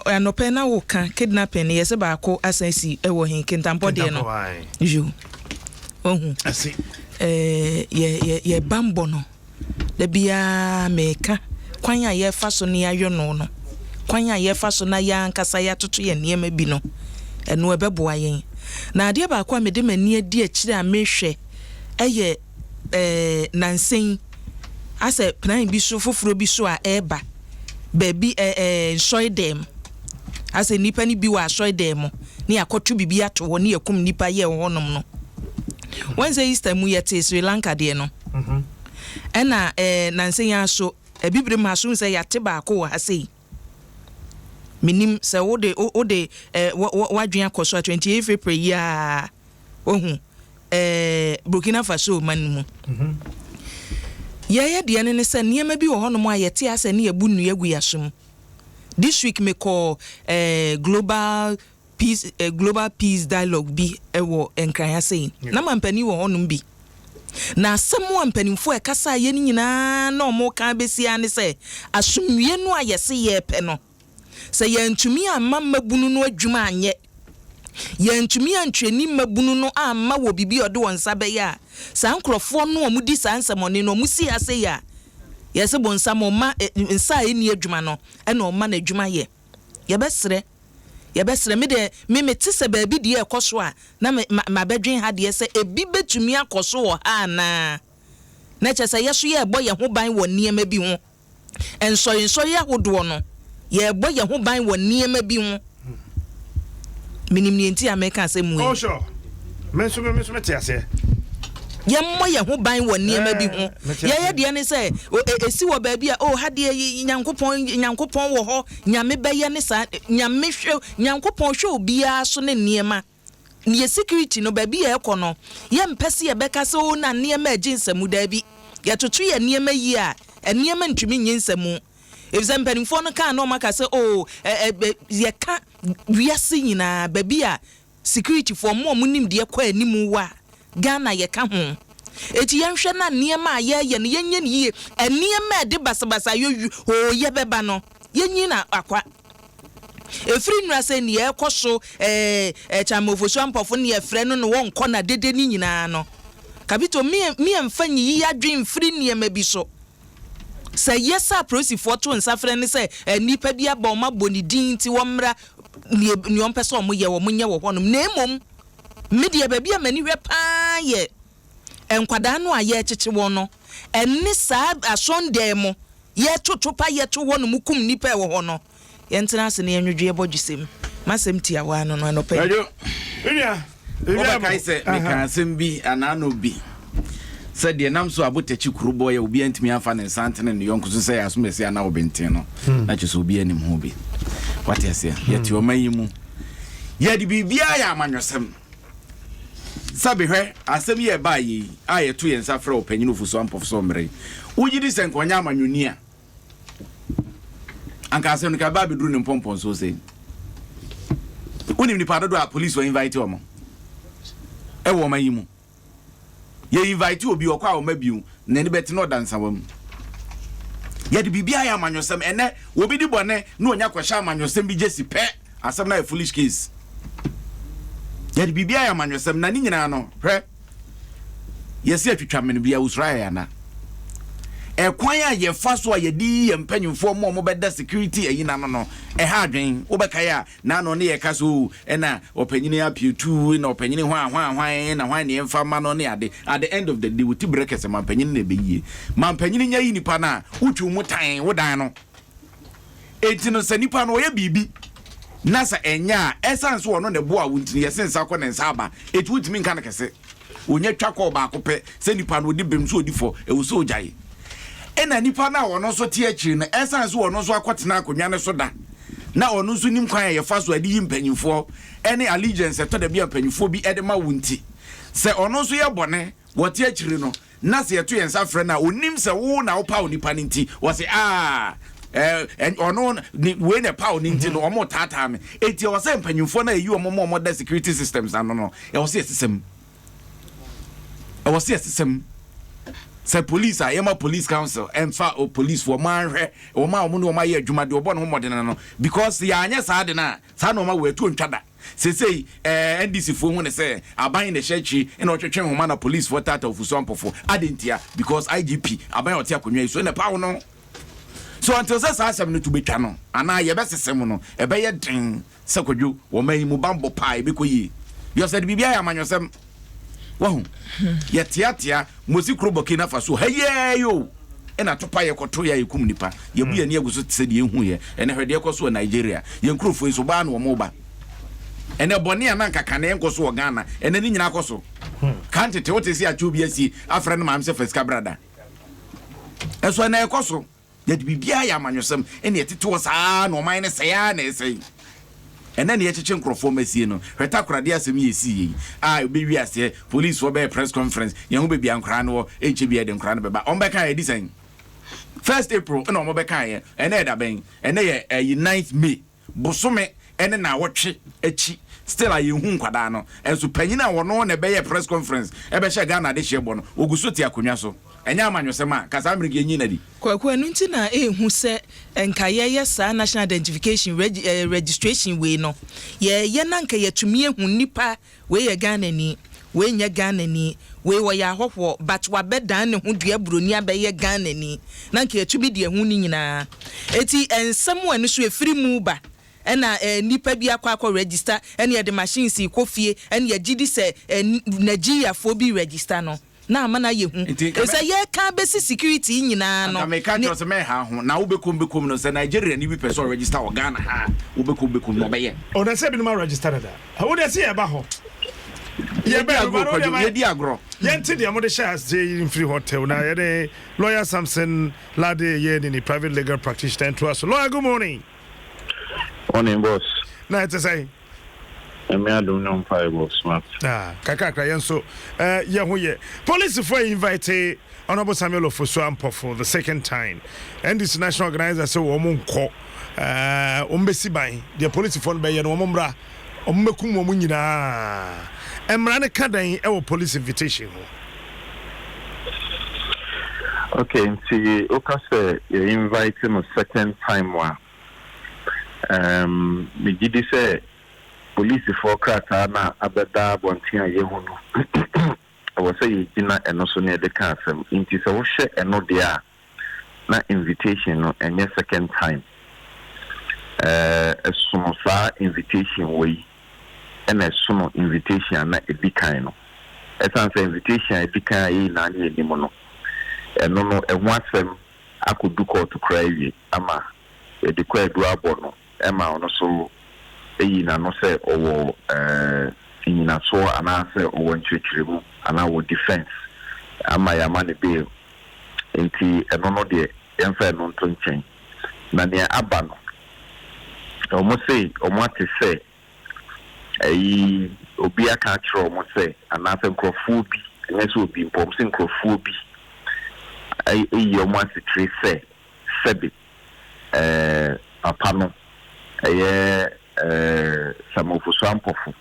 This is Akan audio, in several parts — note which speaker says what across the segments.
Speaker 1: anope na wo kan kidnapping yes ba ko asansi e wo hin kintampo de no you ohun
Speaker 2: asi
Speaker 1: ye bambo no da bia meka kwan ya ye fa so ne ayo no kwan ya ye fa so na ya nkasa ya toto ye niema bi no eno ebeboa yen na ade ba kwa mede mani adi akire a mehwe eye nansen ase plan bi so foforo bi so a eba baby shoy dem ase nipa ni bi wa shoy dem ni akotu bibi ato ho ni yakum nipa ye honom no Wednesday Easter mu yete Sri Lanka de no ena nansen ya so ebibire ma so se yate ba ko ha sei minim se ode wadwen akoso 28 April ya ohun Burkina Faso manmu ye de ne se niema bi wo honom ayete ase ne yabu nu yagu yasum this week me call global peace dialogue bi ewo enkran sei na mampani wo honom bi na samu ampanimfo e kasa ye ni nyina na omo kan besia ne se asumwie no ayese ye pe no se ye ntumi amma mabunu no adwuma anye ye ntumi antwani mabunu no amma wo bibi ode wonsa be ya sa nkrofo no omudi sa nsamone no omusi ase ya yese bonsam ma nsa eni adwuma no e na oma na adwuma ye ye besre me de me mete se ba bi de ekoso a na ma bedwen ha de se ebi betumi akoso wo ha na chese yeso ye ebo ye ho ban wo niema bi ho enso ye hodo no ye ebo ye ho ban wo niema bi ho minim ni enti ameka asemu
Speaker 2: oh sure menso metiase
Speaker 1: ye mo ye ho ban wo niema bi ho ye de ne se esi wo ba bi a ha de nyankopon wo ho nyame beye ne sa nyame hwe nyankopon hwe obi a so ne niema ne security no ba bi e kono ye mpese ye beka se o na niema aginsemu da bi ye totu ye niema yi a niema ntumi nyinsemu example info no kan no maka se ye ka wiase nyina ba bi a security for mo munim de kwa animu wa Ghana ye ka ho eti yenhwe na niema ye ne yenye ne yie niema de basabasa yo ye beba no yenyi na akwa efri nura se ne ye koso chamofosu ampofo ne ye frɛ no no won kɔ na dede ni nyina no kabito mi emfanyi yi adwen free niema bi so se yesa prosifo to nsafre ne se nipa bi aba o maboni din ti wo mra ni on pese o mo ye wo munye wo honom na emom media ba bi amani hwe pa ye enkwada no aye cheche wo no enne sa asonde mo ye totopa ye to wo no mukum nipa wo ho no ye ntena se ne enwedwe bodwusem masem tia wa no no pa
Speaker 3: ayo enya kai se me kan sem bi anano bi said the nam so abotachi kurubo ya obi antimi afa ne santene ne yonko so say asomese ana obenten no na cheso obi anim ho bi what you say yeti o mayimu ya di bibia ya amanwosem sabe hwe asem ye ba yi ayeto ye nsafra opanyinu fuso ampofo mre ugidi senkonya amanyuni a anka asem no ka ba beduru ne pompon so say unim ni padodo a police were invite omo e wo mayimu ye invite obi okwa o mabiu na ni beti no dansa wam ye de bibia ya amanyosem ene obi di bone na onya kwahya amanyosem bi jesi pe asem na a foolish case ye de bibia ya amanyosem na ni nyina no hwe ye se atwitwa men bia usra ya na kwan a ye fa so a ye di ye mpanyimfo mo beda security ayina no no ha adwen obeka ya na no ne ye ka so na opanyini apietu na opanyini hwan na hwan ne mfa ma no ne ade at the end of the day wuti brekese mampanyini na beyi mampanyini nya yi nipa na utwu mutan wodan no enti no se nipa no ye bibi na sa enya essence wo no ne bo a wuntini ye sensa ko ne nsaba eti wutimi nka na kese onya twakọ ba akopẹ se nipa no di bem so odifo e wo so ojaye ena nipa na wono so tie akiri na essence wono so akotena akonwa ne so da na ono so nim kwan ye fa so adi mpanyimfo ene allegiance to da bia mpanyimfo bi ede ma wunti se ono so ye bone wo tie akiri no na se yeto yensa frɛ na onim se wo na wo pa onipa ninti wo se ono ni we ne pa oninti no omo tata me eti wo se mpanyimfo na yi omo da security systems ano no e wo se system say police are yema police council and fa o police for man o ma o mu no ma ye adwuma de obo no modern no because ya anya sa de na sa no ma we tu ntwada say NDC fo hu ne say aban ne shechi e no twetwe homa na police for tata ofuso ampofo adentia because IGP aban oti akonwa so ne pawo no so until say sa asem no to betwa no ana ye besesem no e be ye den sakodwo wo man mu bambo pai be koyi you said bibia ya manyosem wahu ye tiatia mosi kroboki na faso haye yo ena topa ye koto ya yikum nipa ye bu ye ne aguso tse de ehu ye ene hwede ekoso Nigeria ye nkrofo so ba na wo mo ba ene boni ana nkaka na enkoso wo Ghana ene ni nyina akoso kanti te wote si achubi asi afra na mamse feska brada eso na ekoso ye bibia ya manyosem ene yetete wo saa no man ne se ya na ese ene ne yecheche nkrofo masie no hweta korade asem yesi obewi ase police wo be press conference ye hu bebia nkra no HB de nkra no beba on be kan design 1st April no mo be kan ye ene da ben ene ye 9th May bosome ene na wotwe achi still aye hu nkwada no enso panyina wo no na be ye press conference e be she Ghana de hye bo no oguso ti akonwa so enya amanyosema kasa amerika enyi na di
Speaker 1: kwaku enu nti na ehu se enka ye sa national identification registration we no ye na nka yetumi ehu nipa we ye Ghana ni we nya Ghana ni we wo ya hohwo but wa bedan ne hu dua buroni abeye Ghana ni na nka yetumi de ehu ni nyina eti ensem enu so efiri mu ba ena nipa bi akwa register ena ye de machine si kofie ena ye gidi se Nigeria fo bi register no na amana ye hu ese ye ka besi security nyina no
Speaker 3: na ka tro se me ha ho na wo bekom no se Nigeria ni bi person register o Ghana ha wo bekom no be ye
Speaker 2: o na se bi no ma register da wo de se ye ba ho ye be agro
Speaker 3: ye di agro
Speaker 2: ye nti de mo de share say in free hotel na ye de lawyer Samson Lade ye ni private legal practitioner to us lawyer good morning
Speaker 4: morning boss
Speaker 2: na it say
Speaker 4: Adom no five boss smart
Speaker 2: kaka yenso ye ho ye police for invite Honorable Samuel Ofosu Ampo for the second time and this national organizer say wo mo nko ombesi ban the police for be ye no mo mra ommekum mo nyina emra ne kadan e wo police invitation ho
Speaker 4: okay nti okase you invite him a second time wa me gidi say police for krata na abeda bontia yehunu I was say gina eno so ne de ka asem nti se wo hye eno de a na invitation no enye second time esumo sa invitation we ena esumo invitation na edikan no esan say invitation edikan yi na ne ni mo no eno no ehu asem akodu court cry ama edikwa edu abono ema ono so eyi na no say owo nyina so ana say owo nchechiremu ana wo defense ama ya mane be enti eno no de yemfa no nto nchen na ne aba no omo say omo ate say eyi obi aka kire omo say ana say nkrofo bi enyeso obi mpom say nkrofo bi eyi omo ate kire say sebe papa no Samofosu Ampofu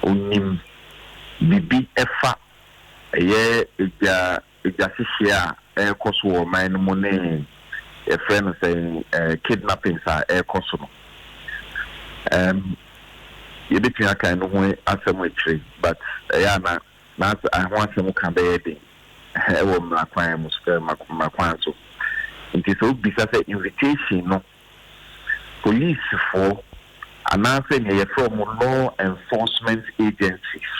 Speaker 4: onim bibi efa eja hihia ekoso wo man no ne e friend say kidnapping sa ekoso no ye between aka no ho asem etire but ya na ho asem ka be yedi e wo mrakwan muska makwan so nti so bisa say invitation no police for announcing here from law enforcement agencies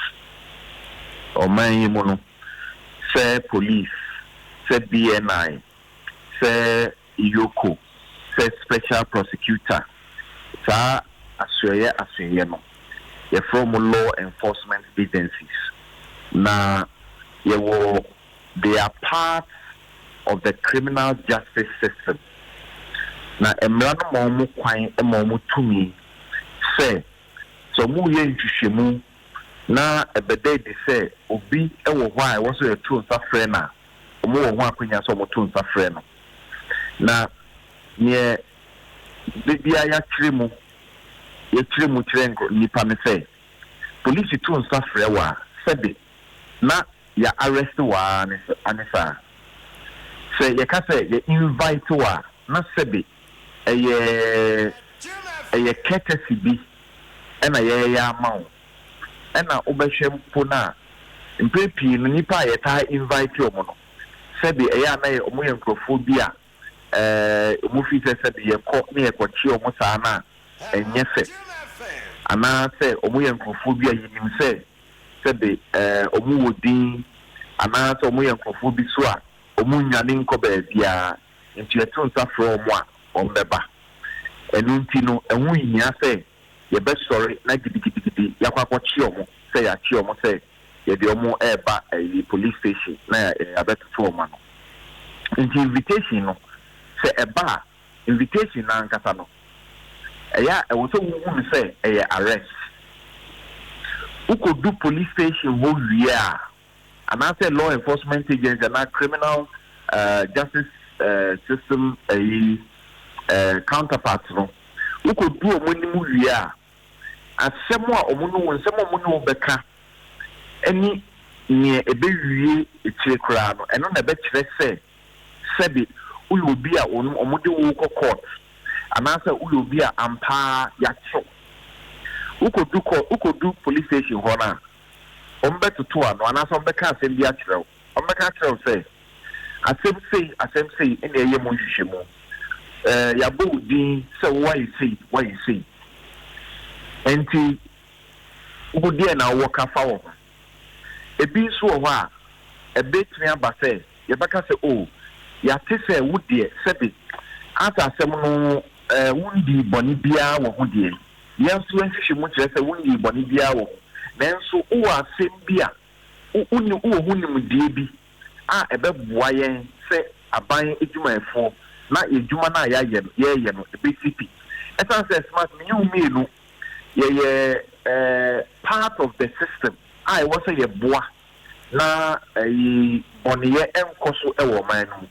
Speaker 4: or man say police say BNI say Yoko say special prosecutor sa asye no ye from law enforcement agencies na they are part of the criminal justice system na emra no mo kwan mo tumi say so mu ye ntwhwemu na ebede de say obi ewo ho a wo so ye to nsa frɛ na mo wo ho akonya so mo to nsa frɛ no na ye bibia ya kyerɛ mu kyerɛ nipa me say police to nsa frɛ wa sebe na ya arrest wa anisa say ya ka say ya invite wa na sebe eye courtesy bi ena ya amount ena obehwe mpo na mpepi no nipa ya ta invite omo no sebe eye na ye omo ye nkrofo bi a omo fi sebe ye ko na ye ko chi omo sa na enye se ana se omo ye nkrofo bi a yinim se sebe omo wodin ana se omo ye nkrofo bi so a omo nwane nko ba bia nti eto nsa fro omo a ombeba enu nti no ehun hia se ye be sorry na gidigidi yakwa chi omo se ya chi omo se ye de omo eba police station na abeto omo no nti invitation no se eba invitation na nkasa no eya e wo so wu se e arrest uko do police station wo wia ana say law enforcement agency na criminal justice system counterparts no uko do omonimu wia asemo a omono nsemo omono beka eni ne ebewie etire kra no eno na be kire se sebi uyo obi a omode wo court ana say uyo obi a ampa ya cho uko do police station ho na ombeto to ano ana so mbeka asem bi akire ombeka akire say asem say ene eye mo hwehwemu ya bodi say why you say enti ugodi na wo ka fa wo ebi so wo a ebetumi aba say ye beka say oh ya te say wo de sebi ata asem no wundi boni bia wo ho de yanso nhwehwe mu kire say wundi boni bia wo nanso wo asem bia uni wo hunim de bi a ebeboa yen say aban edwumayefo na edwuma na ya ye no BCP esan say smart me no ye part of the system I was say ye boa na boniye enkoso e wo man no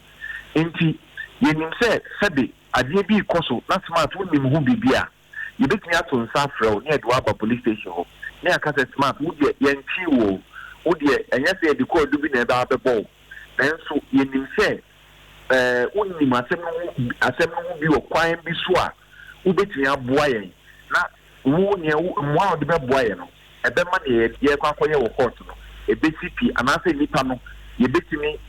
Speaker 4: enti ye nim say sebe ade bi koso na smart wo nim hu bibia ye betumi ato nsa frɛ ne do aba police station ho ne aka say smart wo de ye nchi wo de enye say de ko do bi na ba bebo nanso ye nim say unim asem no bi wo kwan bi so a wo betumi aboa yen na wo ne mo a de beboa yen no ebe ma ne ye kwakoye wo court no BCP anase nipa no ye betumi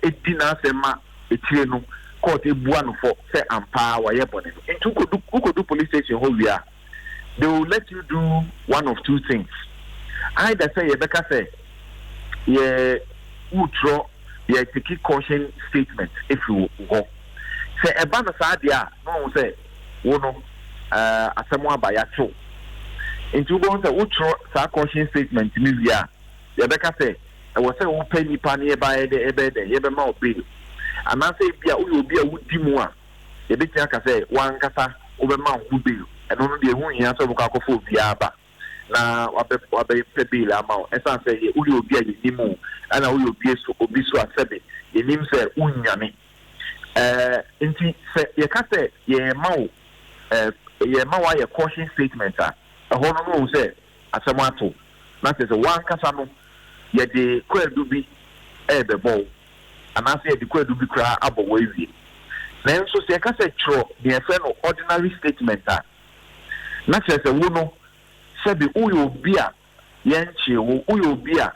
Speaker 4: edi na asema etire no court ebua no for say ampa wa ye bone no ntu ko do police station ho wia they will let you do one of two things either say ye beka say ye utro ye take caution statement if you go say eba no sa dia no say wo no asemo aba ya cho nti wo say utro sa caution statement ni wia ye beka say e wo say wo pay nipa ne eba ye be ma obi ana say bia wo obi a wudi mu a ye be tia ka say wan kasa wo be ma hu bi eno no de hu hia so buka akofo obi aba na wabe pebile ama esan say ye wo obi a ye nimu ana wo obi so asebe ye nim say unyane nti say ye ka say ye ma wa ye caution statement a ho no say asemo ato na say wan kasa no ye de kwadu bi bebo ana say de kwadu bi kra abo wa wi na nso say ka say tro de efe no ordinary statement a na say wo no sebi uyo obi a yenche wo uyo obi a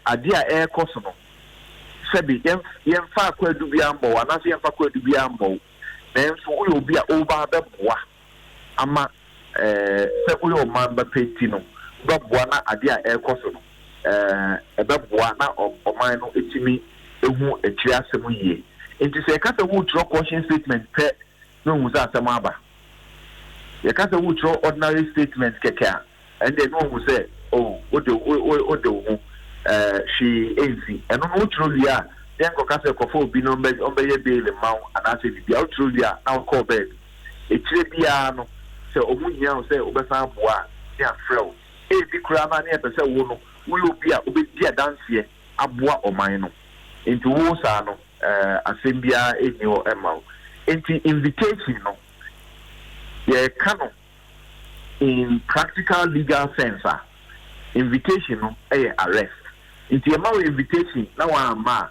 Speaker 4: ade a ekoso no sebi yemfa kwadu bi ambo ana say yemfa kwadu bi ambo nanso uyo obi a oba beboa ama se uyo man ba peti no beboa na ade a ekoso no ebeboa na oman no etimi ehu etiri asem yie enti se ka se wo tro caution statement pe no hu za asem aba ye ka se wo tro ordinary statement keka and then no hu say oh odo she enzi eno no tro lia den ko ka se ko fo bi no be ye bail ma ana se bi o tro lia na ko bed etire bia no se omunya o se obesa aboa ya frel e bi kura ma na e pese wo no wo obi a obedi adanse aboa oman no enti wo sa no asem bia eni o ema enti invitation no ye kano in practical legal sense invitation no arrest Into a invitation, now I'm ma.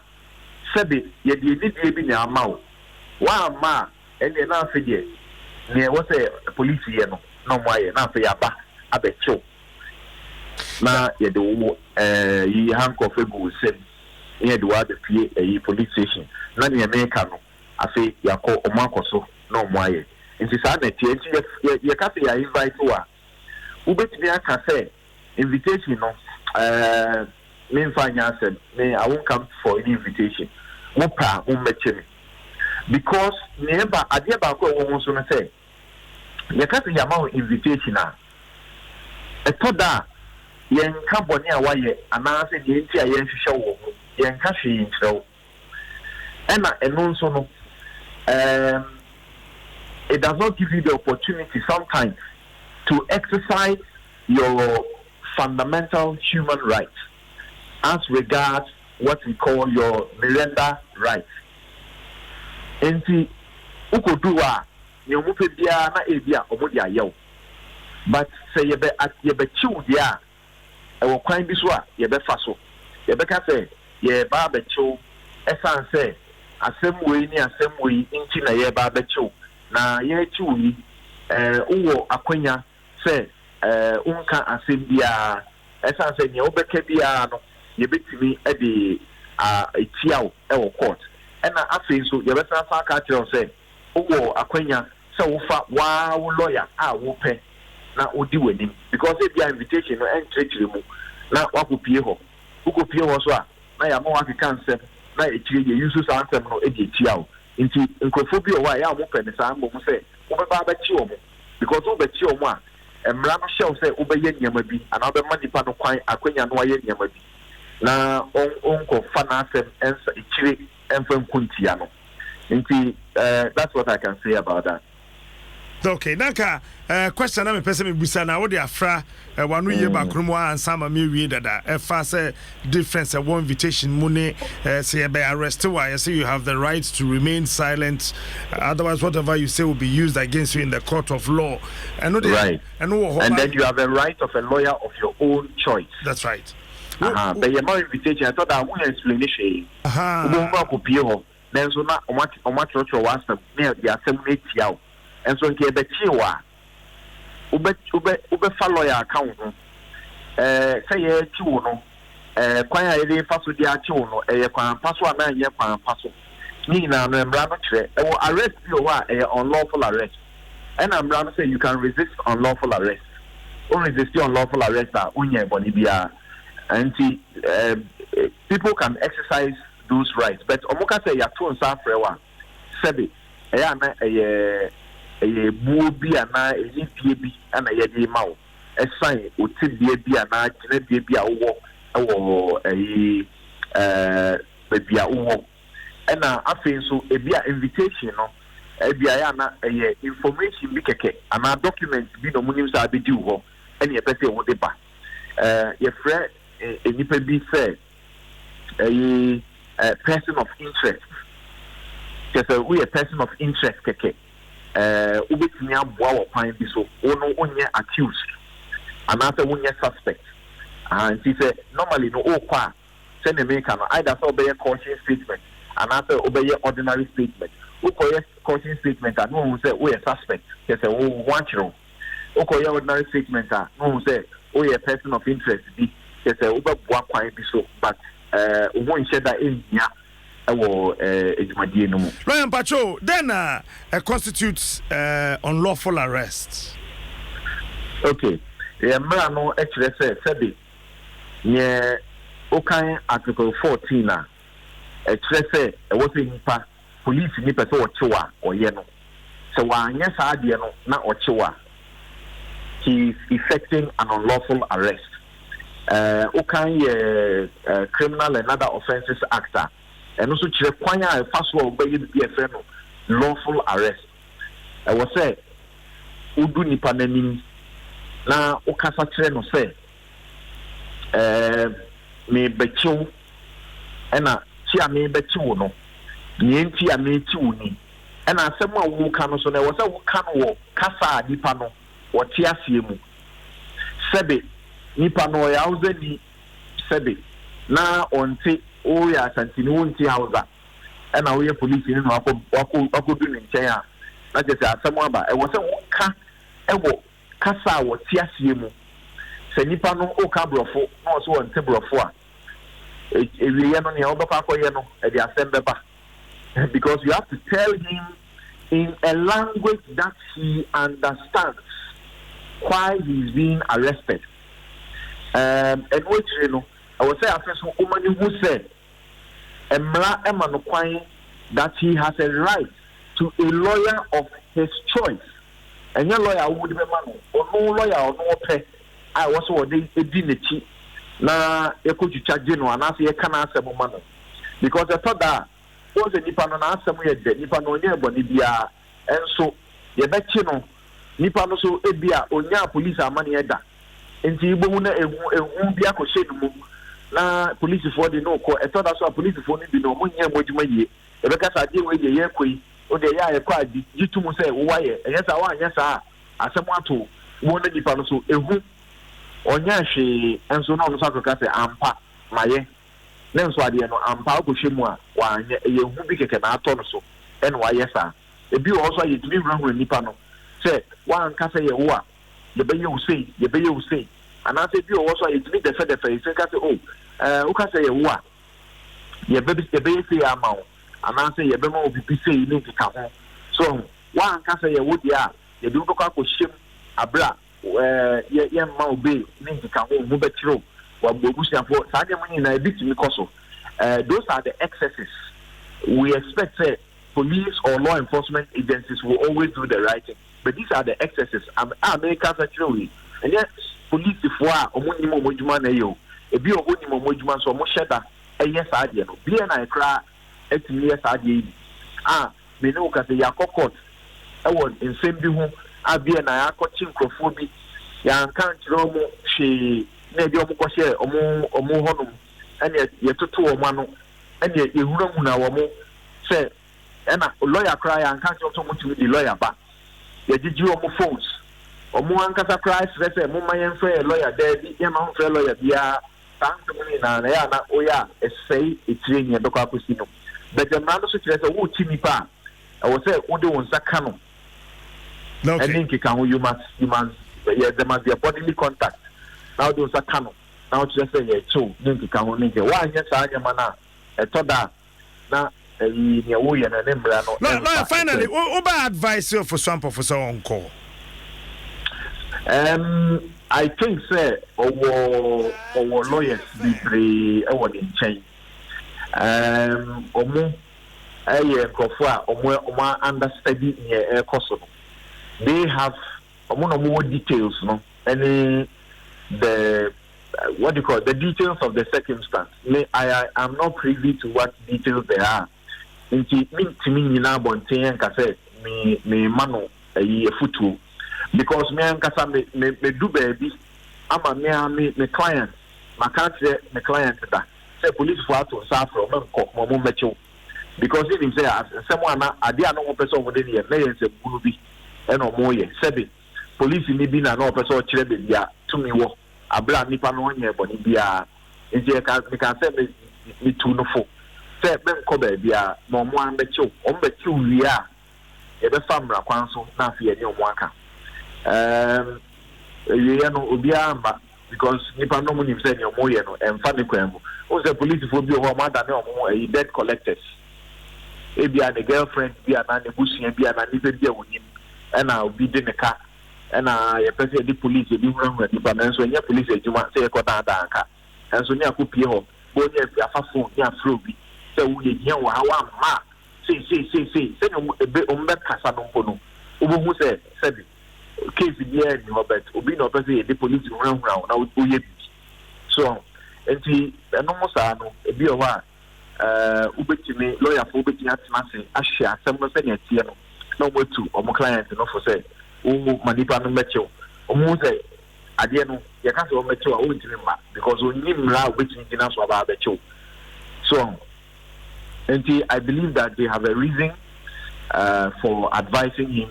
Speaker 4: Sabi, ye did be a mouth. One ma, and then I said, yes. Near what a police, no more, not for your back, a bet show. Now, ye do, ye handcuff a good said, ye do other a police station. None in America, I say, ya call a month or so, no more. It is sad that you can't say I invite to her. Ubet me, I can say, invitation, no, me finance, me, I won't come for any invitation. Mopa, because never, I dear Bako won't say, you can't say amount invitation. A toda, yen Cambodia, why ye, and I said, the entire show, yen cashing show. And also, it does not give you the opportunity sometimes to exercise your fundamental human rights as regards what we call your Miranda rights. Enti ukodua nyomupe bia na ebia omodia yew. But say ye be chiw dia e wo kwan bi so a ye be fa so. Ye be ka say ye ba be chiw esan say asem we ni asem we nti na ye ba be chiw. Na ye chiw ni uwo akwanya say unka asem bia esan say ne obeka bia no ye betimi e de etiaw e wo court. And after so, you better catch you say, oh, Aquania, so far, wow, lawyer, will pay. Now, would do with him because if your invitation and treat you now, what would be who could be also? Now, I'm more like a cancer. Now, it's you use answer no edit into Incophobia. Why I'm open the same will say, over Babacho because over Chioma and Ram shall say, obey Yamabi, another money pan of Aquania, no Yamabi. Now, Uncle Fanasem answer it. And from Kuntiano. That's what I can say about that.
Speaker 2: Okay, Naka, question I'm a person Busana, what they are fra, one year back, Rumwa and Sama me that a fast difference, a one invitation money, say by arrest. Why I say you have the right to remain silent, otherwise, whatever you say will be used against you in the court of law.
Speaker 4: Right. And then you have a right of a lawyer of your own choice.
Speaker 2: That's right.
Speaker 4: But your more invitation, I thought I wouldn't explanation. Then so now, on what was near the assembly, and so get the Chiwa. Ube follow your account. Say a chuno, quite a fast with the chuno, a password, man, ye password. Nina, and Ramatre, or arrest you are unlawful arrest. And I'm rather say you can resist unlawful arrest. Only resist unlawful arrest are Unya Bonibia. And people can exercise those rights. But Omoka say ya tun sa frewa. Sebi eya na eye buobi ana eni biebi ana ye de mawo. Esan otibie bi ana kine biebi a wo ewo bebia wo. Ena afen so ebia invitation no ebia ya na eye information bi keke ana document bi no munim sa be di wo. Ene e pese wo de ba. Ye frɛ nipa bi sɛ a person of interest. Because we a person of interest keke. Ubetumi aboa wo kwan bi so. Ono onye accused. Anasa onye suspect. And he said normally no okwa send a make no either so obey caution statement anasa obey ordinary statement. Ukoye caution statement and no say we a suspect. Because we want you. Ukoye ordinary statement no say we a person of interest bi. Because ubeboa kwan bi so but won't share that in here.
Speaker 2: Ryan Pacho, then constitutes unlawful arrest.
Speaker 4: Okay. No actually said yeah, okay, Article 14 actually say was in police nipa so ochewa or yeno. So yes no na ochewa. He is effecting an unlawful arrest. Okay, Criminal and Other Offences Act. And also to require first of all by the lawful arrest. I was say udu nipa nanim na okasa kire no say me bechiw ena chi a me bechiw no nie nti a me chiw ni ena asem a wo ka no so na wo say wo ka no wo kasa nipa no wo ti asie mu sebe nipa no ya uzeni sebe na onti o ya santini wonti hausa na wo ye police ni no akọ du ni nkyɛn a na je say asɛm aba e wo sɛ wo ka e wo kasa wo ti asie mu sɛ nipa no o ka brɔfo na o so wonti brɔfo a ewiye no ne o bɛfa akɔyɛ no e de asɛm bɛba because you have to tell him in a language that he understands why he's being arrested. And which I would say after some woman who said that he has a right to a lawyer of his choice. And your lawyer would be man or no lawyer or no pay. I was what they did na could charge and I say I can't answer money. Because I thought that was a Nippon and answer me at the Nippon Nibia and so you bet you know Nippon so ebia onya police amani eda. Nti ibo na ehu bia ko hye na police for the no ko eto da so police for ni bi no munya modjuma yie e be ka sa die we ye koi o de ya ye kwa di yitumu se wo waye enye sa wa anya sa asem ato wo na nipa no so ehu onya hwe enso na no sa ko ka se ampa maye na enso ade no ampa ko hye mu a wa anya ye hu bi keke na ato no so en wa ye sa e bi wo so ye tumi wura nipa no se wa anka se ye wo a you be you say, and I say, you also admit the face, and say, oh, who can say a war? You baby say a mount, and I say, you be more be say you need to come. So, one can say a wood, yeah, you do look up with shim, a bra, yeah, mount be, need to come home, move it through, what Bogusian for Sagamani and a bit because those are the excesses. We expect that police or law enforcement agencies will always do the right thing. But these are the excesses. America actually, and yet police for omunimo mojuma na yo. Ebi omunimo mojuma so mo sheda yes adie no. Bi na ekra etimi yes adie. Me no ka se yakokot. E won nsem bi hu abi na yakokchi nkrofo bi. Ya nkan kiro mo hwe na bi omo ko hye omo honum. Ene yetoto wo ma no. Ene ehura mu na wo mo se ena lawyer cry and can't also much with the lawyer ba. You did you on phones. Or more ankasa cries, let's say, Mumma fair lawyer, there, young fair lawyer, yeah, thank to me now, oh yeah, a say it's in your Doka Pusino. But the man says, oh, Timmy Pa, I was say, Udo on Zakano. I think you must, yeah, there must be a bodily contact. Now those are Kano. Now just say, yeah, two, Ninki Kano, Ninki. Why, yes, I am mana, a toda. Now,
Speaker 2: no, finally, what advice you for Swamp for so on call?
Speaker 4: I think, sir, our lawyers be very in change. Omo, Omo understudy near Kosovo. They have more details, no, any the what do you call the details of the circumstance. I am not privy to what details they are. Nti me nyina bonten anka say me mano ayi efutu because me anka sa me do baby ama me client makatre me client da say police for ato sa from mo mecho because if him say someone na ade ano mo person mo de ne na yen se buru bi e no mo ye sebe police ni bi na no person kire be bia to me wo abra nipa no nya boni bia nti e ka say me tu no fo say ben ko ba bia mo mo an be chiw o be chiw wi a e be famra kwan so na afia ni o mo aka ye no obi amba because nipa no mo ni say ni o mo ye no emfa ne kwan mu o say police fo bi o ma da ne o mo e debt collectors e bia the girlfriend bia na ne busia bia na ni be bia wonim e na obi de ne ka e na ye pese di police e bi hura nipa na so nya police ejuma say e ko da anka enso ni akopie ho bo ni afa phone ni afro bi we hear wa ma say no ebe ombe kasa no mpo no obohu say sabi case here ni Robert obi no person the police run na oye bi so enti eno mo sa no ebi o wa ubetimi lawyer for ubetimi atima say ahia asem no say na tie no na mo tu o mo client no for say o manipa no mecho o mo say ade no ye ka say o mecho a o ntimi ma because o nyim la ubetimi gina so aba becho so and I believe that they have a reason for advising him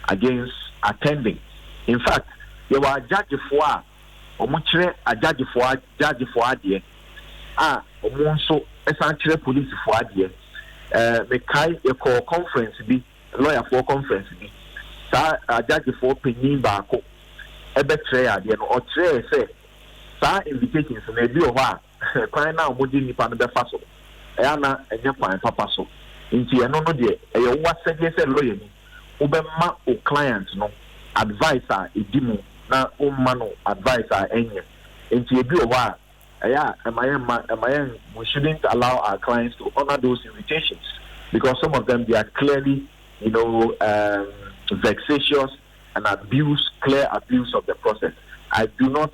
Speaker 4: against attending. In fact, there were a judge for a judge for omo essentially police for adie me kai e call conference bi lawyer for conference bi sa judge for penin ba ko e be tre adie no o tre say sa invitations na bi o ha kwan na omo di nipa no be fa so e ana enye kwan papa so nti eno no de e ye wa say lawyer ni wo be ma o client no advisor edimu na o ma no advisor enye nti e bi o ha we shouldn't allow our clients to honor those invitations because some of them they are clearly, vexatious and clear abuse of the process. I'm not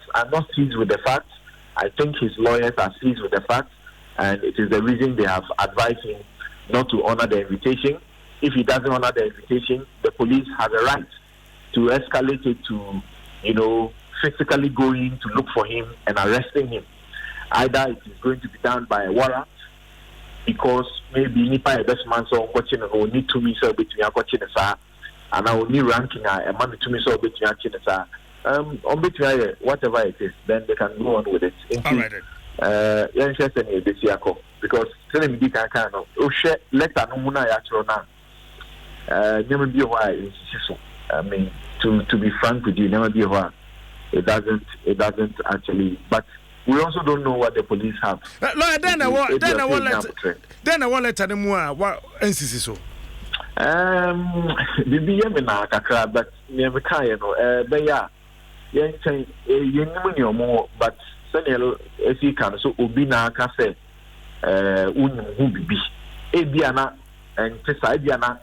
Speaker 4: seized with the facts. I think his lawyers are seized with the facts, and it is the reason they have advised him not to honor the invitation. If he doesn't honor the invitation, the police has a right to escalate it to, physically going to look for him and arresting him. Either it is going to be done by a warrant because maybe nipa a best man so watching and only to me so between watching sa and I only ranking a man to me so between watching sa on between whatever it is, then they can go on with it.
Speaker 2: All right.
Speaker 4: Interested in this year because telling me can kind of share letter no muna ya tro na never be why so I mean to be frank with you, never be why it doesn't actually, but we also don't know what the police have.
Speaker 2: Then I want let them what NCC so.
Speaker 4: Bibi yemina kakra, but never can but yeah, you know more, but Senel as you can so Ubina can say who bibi Ebiana and Tessa Diana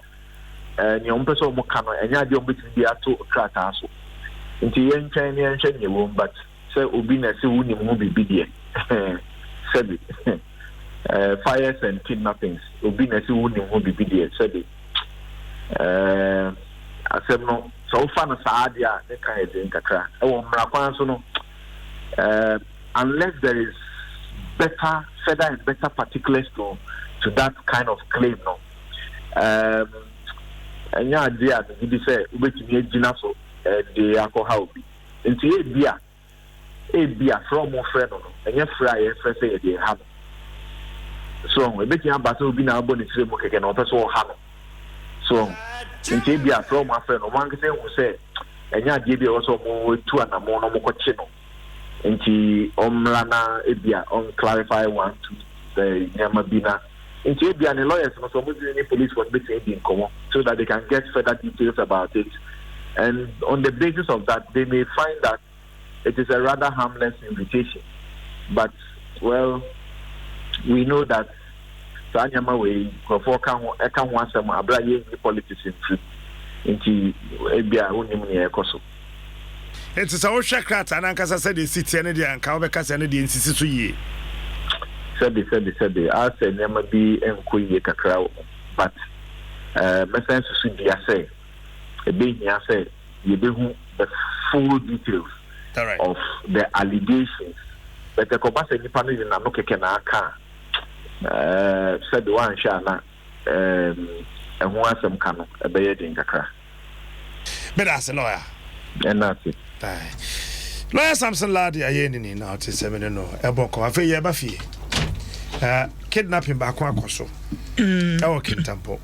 Speaker 4: and your person Mokano and ya don't between the two cratasso. Into yen Chinese room, but say Ubina say who be bibi said it. Fires and kidnappings. Ubina say who be bibi said it. I said no. So far, Saadia, they can't drink a crack. Oh, Mrapanso, unless there is further and better particulars to that kind of claim, no. And yeah, idea you say, which me Ginaso, the alcohol be. Into a beer from more friend, and your fry, first say they have. So, we bet you have Basso be now bonus again, or so have. So, into a from my friend, or one can say, and yeah, give you also more 2 and a more chino. Into Omlana, Ebia, on clarify 1 to the Yamabina. Into Ebia and the lawyers, and also the police was between in common so that they can get further details about it. And on the basis of that, they may find that it is a rather harmless invitation. But, well, we know that Sanyama way, before can want some Abraham politics into Ebia, Unimia Koso.
Speaker 2: It's our shakrat, and Ankasa said the city and the Kawakas and the NCC. Said I said, never be and Queen Kakao, but Messens should be a say. A being I say, you do the full details of the allegations. But the Cobas and Nippon in Anoka said the one Shana and one some canoe, a bed in Kakra. But as a lawyer,
Speaker 4: and that's it.
Speaker 2: Lawyer Samson Ladi, I ain't in now to 7 no, a book of a year Buffy. Kidnapping back one coso. Our Kintampo.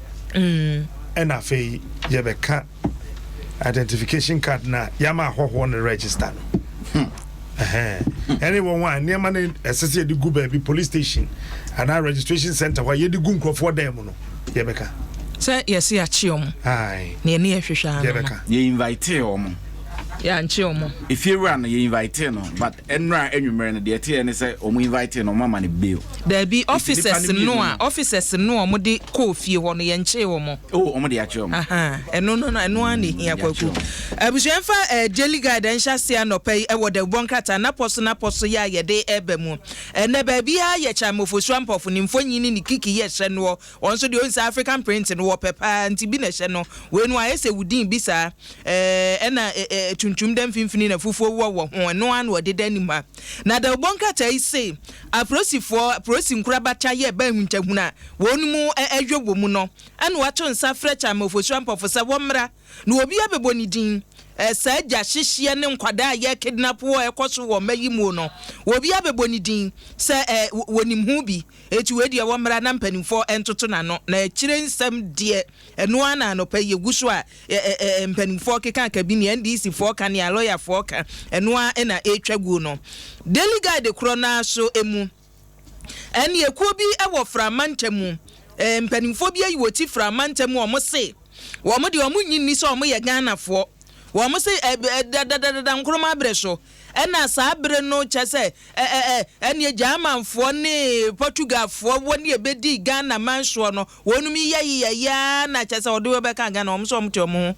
Speaker 2: And I fee Yabeka identification card na Yama Ho on the register. Anyone want near money associate the good baby police station and our registration center where you do go for them. Yabeka.
Speaker 1: Say, yes, ya chiom.
Speaker 2: Aye,
Speaker 1: near Shisha.
Speaker 2: Yabeka.
Speaker 3: You invite him.
Speaker 1: Yeah, and chiomo.
Speaker 3: If you run, you invite him, but enra enumerate the tea and say, oh, we invite him on Mamma Bill. There be officers no modi coffee on the encheomo. Oh, Omadi Achom.
Speaker 1: Aha, and no, and one here. Abushenfa, jelly guidance, no pay, what the bonkata, and apostle ya de ebemu. And the baby, ya chamo for swamp of an infoni in the kiki, yes, and war, also the African prince and war pepper and Tibina Shano, when I say wouldn't be sir, and chum dem finfini na fufu wo no one wo deda nima na da bonkata say prosi nkura bacha ye ba hunchahuna wonu edwo mu no ana wato nsa frecha mafosu ampofo se womra na obi abebo ni din sa ja hyehye ne nkwada ye kidnap wo ekoso wo mayimu no obi abebo ni din se wonim hu bi eti we de womra na mpanimfo entoto na no na kire nsem de eno ana no pa yeguso a mpanimfo keka ka bi ne NDC fo ka ne lawyer fo ka eno a na etwagu no Daily Guide krona so emu eni ekuo bi ewo framantamu mpanimfo bi ayi woti framantamu omo se wo mo de omo nyinni so omo ye Ghanafo wo mo se da nkroma abreso ena sa abre no chese eni Germanfo ne Portugalfo woni ebedi Ghana manso no wonumi ya na chese odo be ka Ghana omo so omo te omo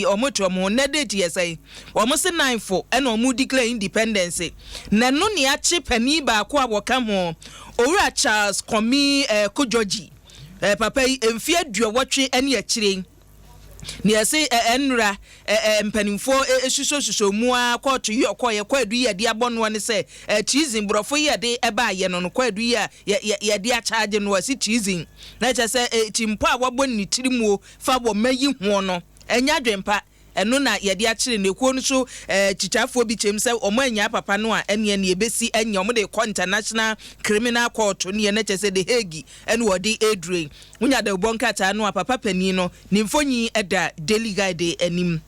Speaker 1: omoto mo na date yesai omo se 9 ena omo declare independence na no ne achi pani ba ko aboka ho owura Charles Komi Kojoji papa emfie duowotwe ene akire ni ese enra mpanimfo esuso mu a court yi okoye kwadu ye de abono ne se treason brofo ye de eba ye no kwadu ye de a charge no asi treason na che se timpo a wabɔ ni tirimu fa bo mayi ho no enya dwempa eno na ye de a kire ne kuo no so chichafo bi chem se omo anya papa no a ene ne ebesi enya omo de international criminal court ne na che se de Hague ene wo de Adre unya de bonkata no a papa pani no ni mfonyi eda Daily Guide anim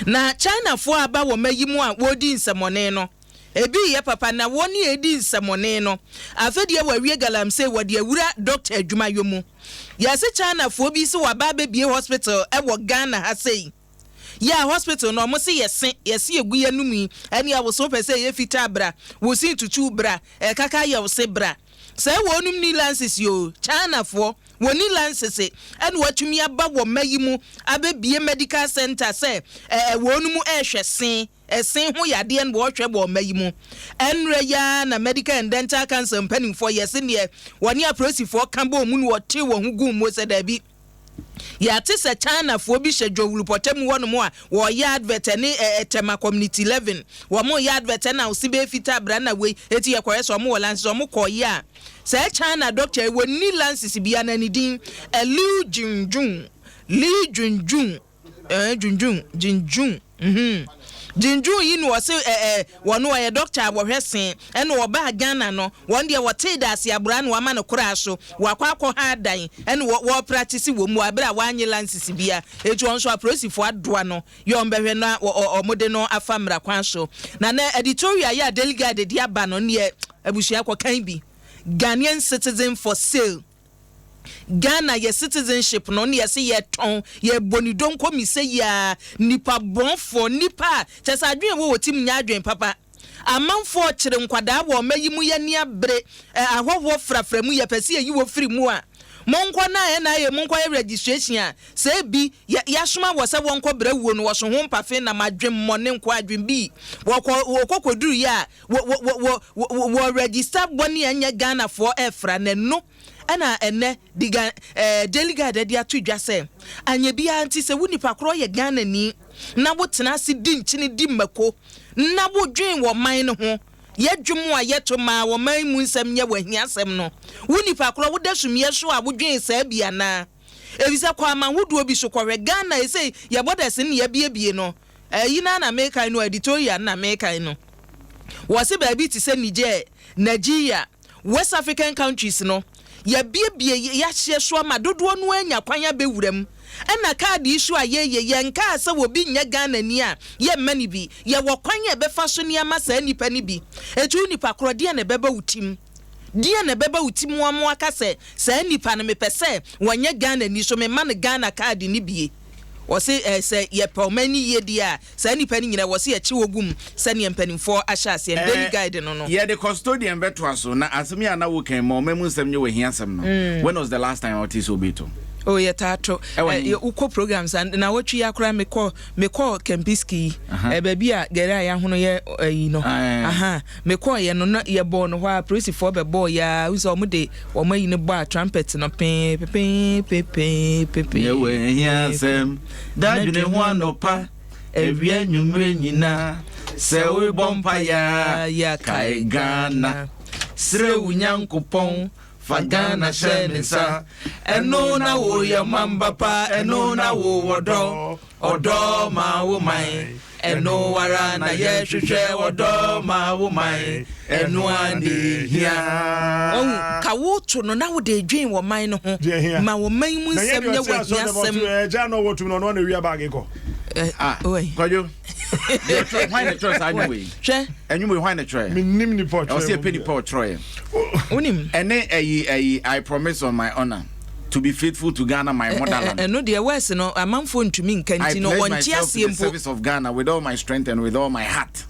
Speaker 1: na China fo aba wo mayimu a wodi nsamone no ebi ye papa na woni edi nsamone no afedie wawie galamse wode awura doctor adwuma yomu yase China fo bi se waba bebie hospital ewo Ghana ha sei ya hospital no mo se yese egu ye numi ani awoso pese ye fita bra wo sin tutu bra kaka ye wo se bra se wonum ni lances yo China fo woni lances en watumi aba wo mayimu abebie medical center se wonum ehwesen esen ho yade no wo hwe bo mayimu enre ya na medical and dental cancer panin for yese ne woni aprosi for kan bo mu no wote wo hu gu mo se da bi ya ti se China fo bi hwedwulu potem wono mo a wo ya advert ne tema community 11 wo mo ya advert na osibe fita bra na we eti ye kwere so mo wolan so mo koya se China doctor we ni lances bia na ni din Liu Junjun Jinju yi no se wono ye doctor abohwesen ene wo ba Ghana no won de wo te da se abura no ama no kura so wakwa ha dan ene wo practice wo mu abira wanye lances bia etu on so aprosifo adoa no ye on behwe na omode no afamra kwan so na editorial ya Daily Guide de aba no ne abusua kan bi Ghanaian citizen for sale Ghana ye citizenship no ne yese ye ton ye bonidon komise ya nipa bonfo nipa chesa adwen wo wotim nya adwen papa amanfo kire nkwada wo mayimu ye ne abre ahoho frafra mu ye pese yi wo firi mu a monko na ye monko ye registration a se bi ya soma wo se wonko bra wuo no wo so ho mpafe na madwen monne nko adwen bi wo kokoduru ya wo register boni anya Ghana for efra ne no ana ene diga Daily Guide de atudwa se anya bia anti se wunipa kro ye Ghana ni na wotena se di nchini di mako na wodwen wo man no ho ye dwumu a yeto ma wo man mu nsem ye wahiasem no wunipa kro wodasumie so a wodwen sa bia na ebisa kwa ma woduo bi so kore Ghana e say ye bodese ne ye biebie no yina na America no editorial na America no wo se ba bi ti se Nigeria West African countries no ya biebie ya hye so ma dodo no anya kwanya bewuram ena card issue a ye nka asa wo bi nya Ghana ni a ye mani bi ye wo kwanya be fa so ni ama sa nipa ni bi etu nipa kro de na beba wutim wo mo aka se sa nipa na mepese wanya Ghana ni so me man Ghana card ni bie wo se ye pomani ye dia sa nipa ni nyina wo se ye chi wogum sa ne mpanimfo ahyase Daily Guide no
Speaker 3: ye the custodian beto so na asemi ana wo kan mo memu nsem nye we hiasem no when was the last time what is obeto
Speaker 1: oh yeah tato uko programs and na watchu ya kra me call Kempiski baby a gere ya hono ye yi no me call ye no na ye bo no hwa presi for be boy ya uzo mo de wo mayi ne bo trumpet no pe
Speaker 3: ye we hiasem da dwene ho anopa ewia nwumre nyina se we bompa ya kai Ghana
Speaker 1: sre unyankopon fagana shenisa eno na wo yamamba pa eno na wo odo ma wo mai eno wara na ye hwehwe odo ma wo mai eno ande hia ka wo to no na wo de dwen wo man no ho ma wo man mu nsem nye wo hiasem
Speaker 2: ja no wo to no no na wi abage ko
Speaker 3: Kojo. Why the choice anyway?
Speaker 1: Che.
Speaker 3: And you why the try?
Speaker 2: Minim ni pot.
Speaker 3: I see a penny pot try.
Speaker 1: Unim.
Speaker 3: And then I promise on my honor to be faithful to Ghana, my motherland.
Speaker 1: And no dear worse, no, a man phone to me can
Speaker 3: I pledge myself to the service of Ghana with all my strength and with all my heart.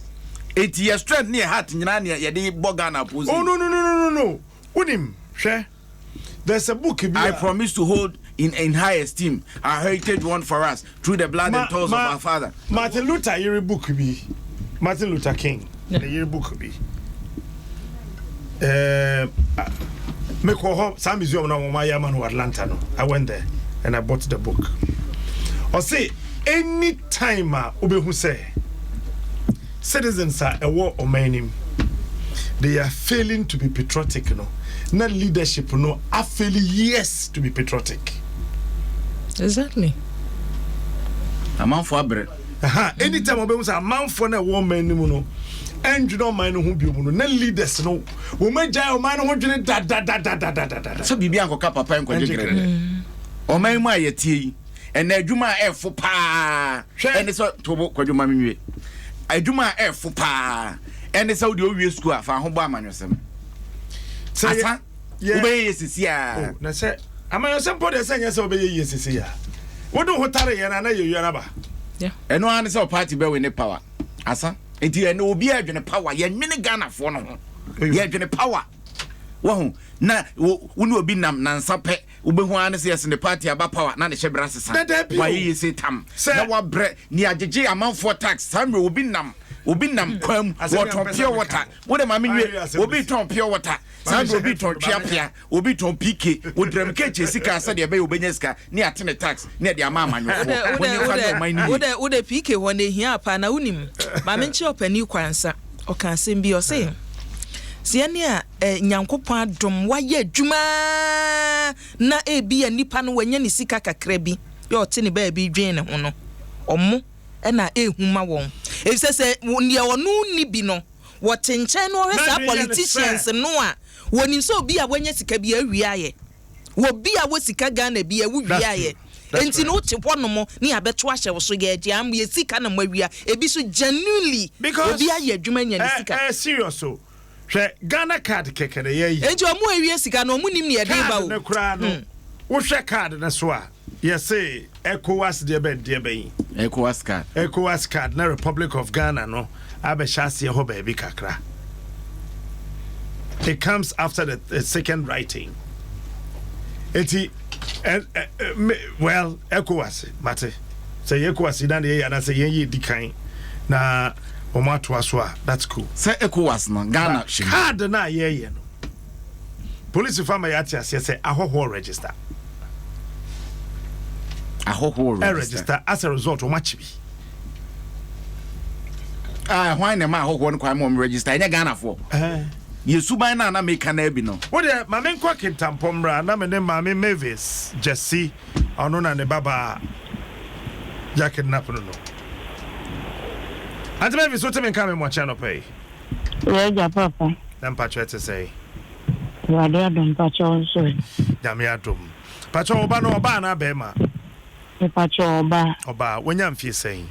Speaker 3: 8 years strength near heart, Nyanya, Yadi Bogana Pussy.
Speaker 2: Oh, no. Unim, share. There's a book.
Speaker 3: I promise to hold in high esteem our heritage won for us through the blood and toils of our father.
Speaker 2: Martin Luther, your book be Martin Luther King. The year book be. Me call home. Some museum now. My yaman who Atlanta. No, I went there and I bought the book. Or say any time Obe who say citizens are a war or my they are failing to be patriotic. You know. Not leadership, no. I feel yes to be patriotic.
Speaker 1: Exactly.
Speaker 3: A man for a bread.
Speaker 2: Anytime I say a man for a woman, no. And you don't mind who be no. Not leaders, no. Woman, jai, man, who do da.
Speaker 3: So be Bianco Kappa and Quadric. O my yeti. And a Juma F for pa. And it's what to Quadumami. I do my F for pa. And it's how the obvious school for Hobama yourself. Say obey yes ya.
Speaker 2: Na say am I some put say yes obey yes ya. What do hotare ya na you yaraba.
Speaker 1: Yeah.
Speaker 3: Eno an say party be with power. Asa enti eno obi adwene power ye nwene Ghana fo no ho. Ye adwene power. Wo ho na wo ne obi nam na nsape obehu an say yes ne party aba power na ne hyebra sesa. Wa ye say tam. Na wa bre ni agege amanfo tax samre obi nam kwam water pure water wo de ma menwe obi ton pure water sango obi ton chiapia obi ton pk wo drem keche sika asa de be obenya sika ni atene tax ni de ama amanyo
Speaker 1: wo de pk wo ne hia pa na unim ma menche opani kwansa o kan sem bi o say siane a nyankopon adom waye adwuma na ebi anipa no wanya ni sika kakra bi ye o te ne ba bi dwen ne ho no omo na ehuma won efise ne wonu ni bi no wotenchen no resa politicians no a wonim so obi a wanya sika bi awiaye wo bi a wo sika Ghana bi awiaye enti no te hɔ no mo ne abeto ahye wo so ge dia am ye sika na mawia ebi so genuinely obi aye adwuma nya ne sika
Speaker 2: serious so hwe Ghana card kekere ye
Speaker 1: enti omo awie sika no omo nim ne yede ba wo
Speaker 2: ne kura no wo hwe card na so a ye say ECOWAS de ben ECOWAS card na Republic of Ghana no abeshase ho ba bi kakra. It comes after the second writing. Well, ECOWAS mate say ECOWAS dan ye na say ye dikan na omato aso a that's cool.
Speaker 3: Say ECOWAS no Ghana
Speaker 2: card na ye no police farmer yati ase say ahoho register register as a result of much be.
Speaker 3: Why na ma ho no kwa mo register nya Ghana for. Ye suban na make na bi no. What
Speaker 2: dey ma men kwa kintampomra na me ne ma me Mavis Jesse ono na ne baba jacket na no. Ante Mavis what me kan me mo channel pay.
Speaker 5: Yeah, papa.
Speaker 2: Dan patcho to say.
Speaker 5: Wa dey Adom patcho so.
Speaker 2: Dami Adom. Patcho oba no oba na be ma.
Speaker 5: Patcho
Speaker 2: oba wanya mfie sei.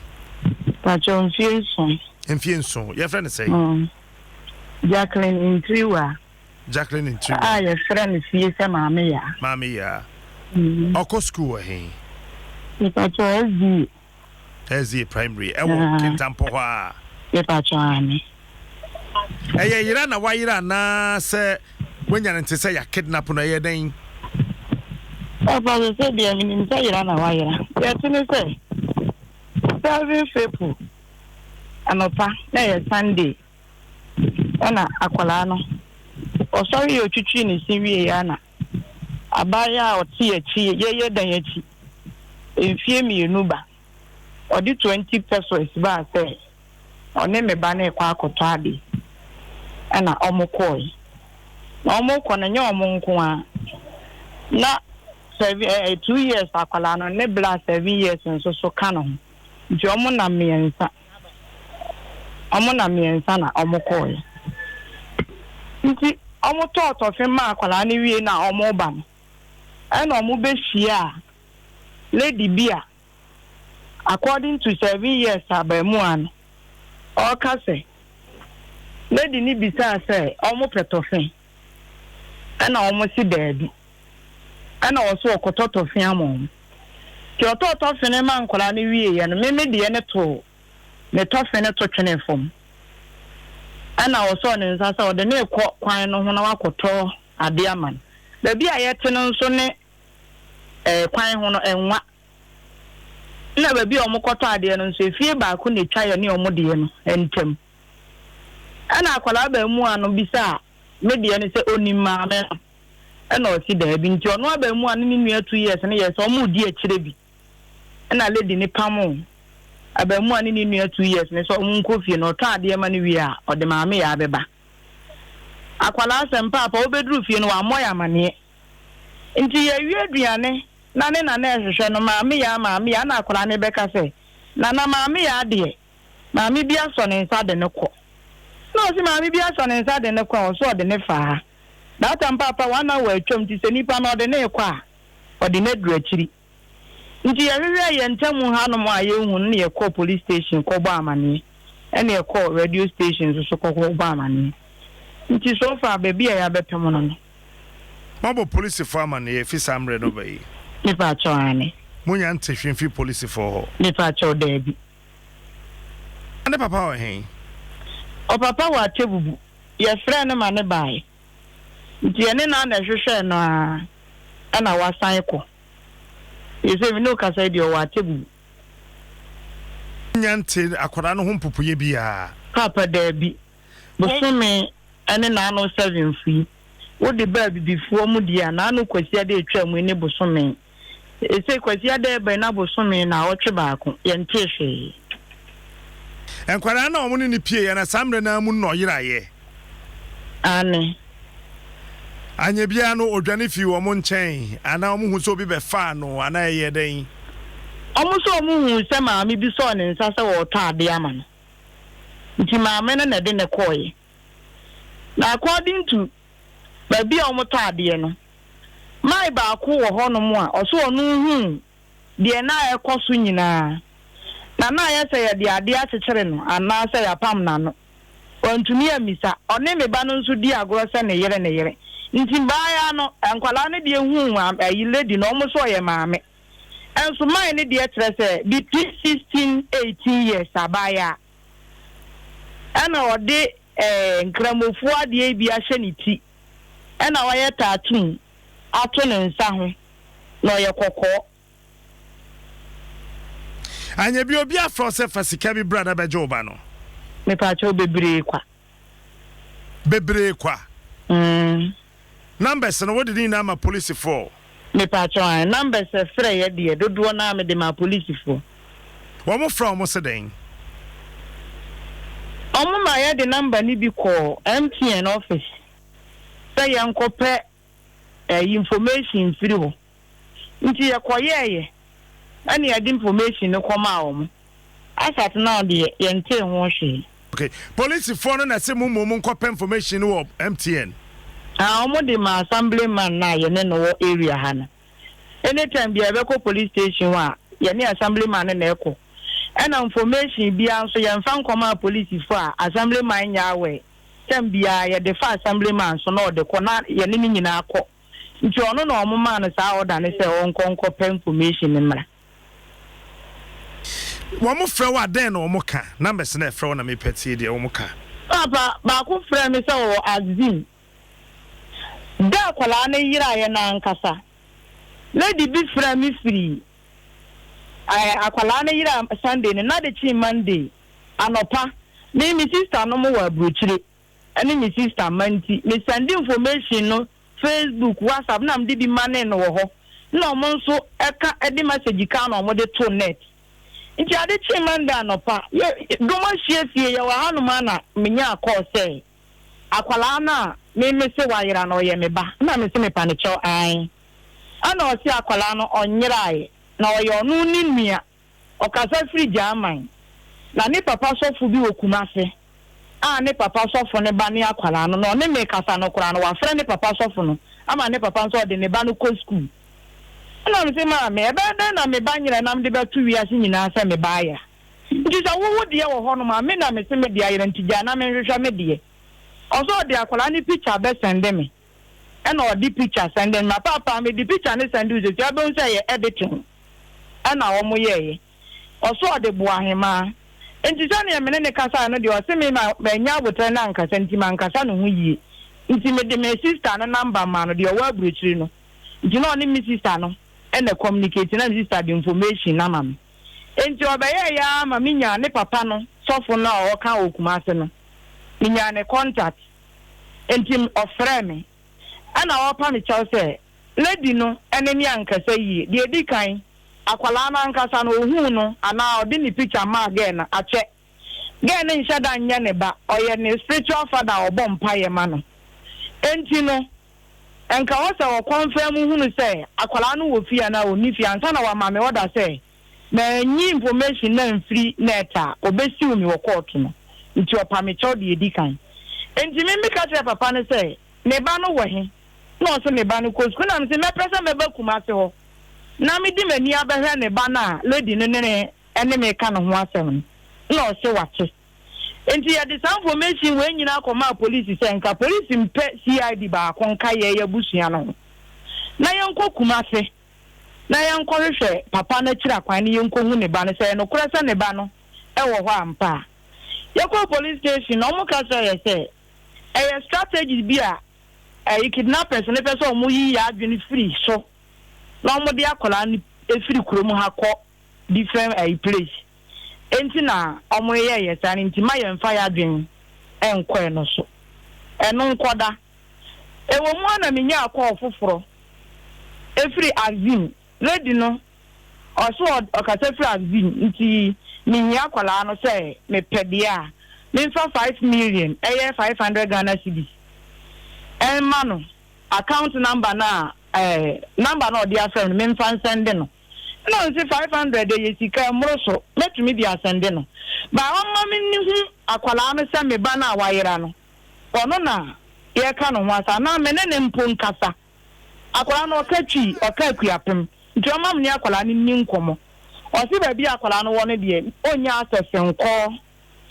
Speaker 5: Patcho mfie so.
Speaker 2: Mfie so. Your friend say.
Speaker 5: Jacqueline Intriwa. Your friend fie say mama ya.
Speaker 2: Oko school he.
Speaker 5: Patcho
Speaker 2: SZ primary. E wo kintampo ha.
Speaker 5: Patcho ani.
Speaker 2: Yira na wa yira na se wanya nte say ya kidnap no ye den.
Speaker 5: Papa say be am say yira na wa yira. Ya tini say 7 people. Anopa na Sunday. Ana akwala no. O sorry o twitwi ni sinwie ya na. Abaya o tie echi ye dan echi. Enfie mi enuba. Odi 20 pesos ba say. One me ba na kwa akoto ade. Ana omukoi. na ọmụ kọ na nye ọmụ nko a na 2 years akwala no ne bla 7 years nso so ka no nti ọmụ na mmiensa na ọmụ kọ ya nti ọmụ tọọtọ fe ma akwala ne wie na ọmụ ba no na ọmụ be hia lady bia according to 7 years abamu an o ka se lady ni bisa se ọmụ petofe na ọmụ si baabi ana ọsọ ọkọtọtọfe amọ ti ọtọtọfe ne ma nkwala ne wie ya no meme de ne to ne tọfe ne to twene fom ana ọsọ ne nsa sa ọde ne kọ kwan no ho na wakọtọ ade aman baabi a yete no nso ne kwan ho no enwa na baabi a ọmụkọtọ ade no nso efie baako na etwa ya ne ọmụde no entem ana akwala ba mu ano bisa me de ne se onima me na osi da bi nti ono aba mu ano ne nua 2 years ne yes ọmụdi akire bi na lady ne pamo aba mu ano ne nua 2 years ne so ọmụnkofie na ọtọ ade ma ne wi a ọde maame ya abeba akwala asempa apa obeduru fie no wa moya amane nti ya wi aduane na ne na ehwehwe no maame ya na akwala ne beka se na maame ya ade maame bi aso ne nsa de ne kọ no si maame bi aso ne nsa de ne kọ so de ne fa that am papa wana wa atwam ti se nipa na de ne kọ a de ne duru akiri nti ya hwehwe ye ntamu ha no ma ye hu ne ye kọ police station kọ ba amane ene ye kọ radio station so kọ ba amane nti so far baby ya bepem no
Speaker 2: mabo police for amane ye fi samre no bayi
Speaker 5: ni pa choane
Speaker 2: munya ntehwemfi police for ho
Speaker 5: ni pa cho debi
Speaker 2: ane papa o hen
Speaker 5: o papa wa tebubu ye frɛ no ma ne bae nti ene na hwehwɛ no a ana wasan kɔ yese mi no kasa di o wa tebubu
Speaker 2: nyante akwara no ho mpopoye bia
Speaker 5: papa debi bosome ene na no 7 free wo de ba bibifuo mu dia na no kwasia de etwa mu ne bosome ese kwasia de ba na bosome na otwe baako ye ntehwe
Speaker 2: enkwara na omu ni pie ya na samre na mu no yiraye
Speaker 5: ane
Speaker 2: anye bia no odwane fi wo mu nchen ana omu hu so bi be fa no ana ye den
Speaker 5: omu so omu hu se maame bi so ne nsa se wo tɔ ade ama no nti maame na de ne koye na according to baby a omu tɔ ade no mai ba ko wo ho no mu a oso onu hu de na ekoso nyina na ya se ya de ade akekere no ana se ya pam na no ontumi amisa one me ba no nso di agoro se ne yere nti baaya no enkwala ne de hu ayi lady no omu so ye maame enso mai ne de kire se between 16 18 years abaya ana ode nkramofu ade bi ahye ne ti ana wa ye tattoo ato ne nsa ho na ye kokko
Speaker 2: anye bi obi afro se fasika bi brada bejo ba no
Speaker 5: me pa cho bebre kwa
Speaker 2: numbers no what did na ma police for
Speaker 5: me pa cho numbers frɛ ye de dodo na me de ma police for
Speaker 2: wo mo from mo se den
Speaker 5: omo ma ye de number ni bi call MTN office say yankopɛ information free ho nti ye koyeye ani ya information no koma omo asat na de ye nte ho hwe
Speaker 2: okay police for no na se mo nkopɛ information wo MTN
Speaker 5: omo de ma assemblyman na ye ne no area ha na anytime bia be ko police station wa ye ne assemblyman na eko ena information bia so ye mfa nkoma police for assemblyman nya we tem bia ye de fa assemblyman so na de ko na ye ne nyina akọ nti ono na omo ma no sa order ne se onkonko pe information mra
Speaker 2: wo mo frɛ wa den no mo ka numbers na frɛ na me peti de wo mo ka
Speaker 5: papa ba ko frɛ me se wo azin da kwala na yira ye na nkasa lady bi frɛ me free akwala na yira Sunday na de chi Monday anopa me sister no mo wa brochire ene me sister manti me send information no Facebook WhatsApp na mde bi mane no wo ho na omo nso eka edi message ka na omo de to net nti ade chi Monday anopa ye do ma hie ya wa hanu ma na menya call say akwala na me se wayira na oye me ba na me se me pa ne cho ai ana o si akwala no onyirae na oye onu ni nua o kasa free German na ne papa sofu bi okumase ne papa sofu ne ba ne akwala no no ne me kasa no kura no wa frɛ ne papa sofu no ama ne papa nso de ne ba no ko school ana me se ma me ebe den na me ba nyira na me de ba tu wiase nyina se me ba ya nti sa wo de wo ho no ma me na me se me de ayira ntija na me hwehwa me de also the akwala ni picture be send me and or the picture send my papa me the picture ni send you say be say editing and na omo ye also the boahema enti sa na me ne kasa no de o se me ma nya botre na nkasa enti man kasa no hu yie enti me de me sister no number ma no de o wa bruchiri no enti no ni mi sister no and the communicate na sister the information na mam enti obaye ya ma me nya ne papa no sofo na o ka okumase no minyane contact entim ofre me ana opa me chaw say lady no enemi ankasa yi de edi kan akwala na ankasa no ohu no ana odi ni picture ma again na ache gen ne nshada nya ne ba oye ne spiritual father obompa ye ma no enti no enka wo se wo confirm hunu say akwala no wo fia na oni fia nta na wa ma me order say na nyi information na free neta obesi umi wo court no nti opa me chaw de edi kan enti me ka tell papa ne say me ba no wo he no so me ba no ko school na me say me presa me ba kuma se ho na me di mani abehwe ne ba na lady no ne ene me ka no ho asem no se wache enti ya the information we nyina akoma police say nka police mpe CID ba konka ye ya busua no na yenko kuma se na yenko hwehwe papa na kira kwan ne yenko hu ne ba no say no kura se ne ba no e wo ho ampa yako police station no mo ka say strategy bi a kidnappers ne person mo yi ya adwene free so na mo de akola ni free kuro mu ha ko different place enti na omo ye san enti ma ye mfa ya adwene enko no so eno nkoda ewo mu na menya akọ ofoforo free azim lady no also okase free azim enti menya akola no say me pede a me for 5 million 500 Ghana cedis mano account number na number no dia friend me fan send no no say 500 dey sika mroso metumi dia send no ba won me ni hu akwala no se me ba na wayera no ono na ye ka no ho asa na me ne mpo nkasa akwala no okatwi okuapem nti o mam ni akwala ni nkomo o si ba bi akwala no won de onya access nko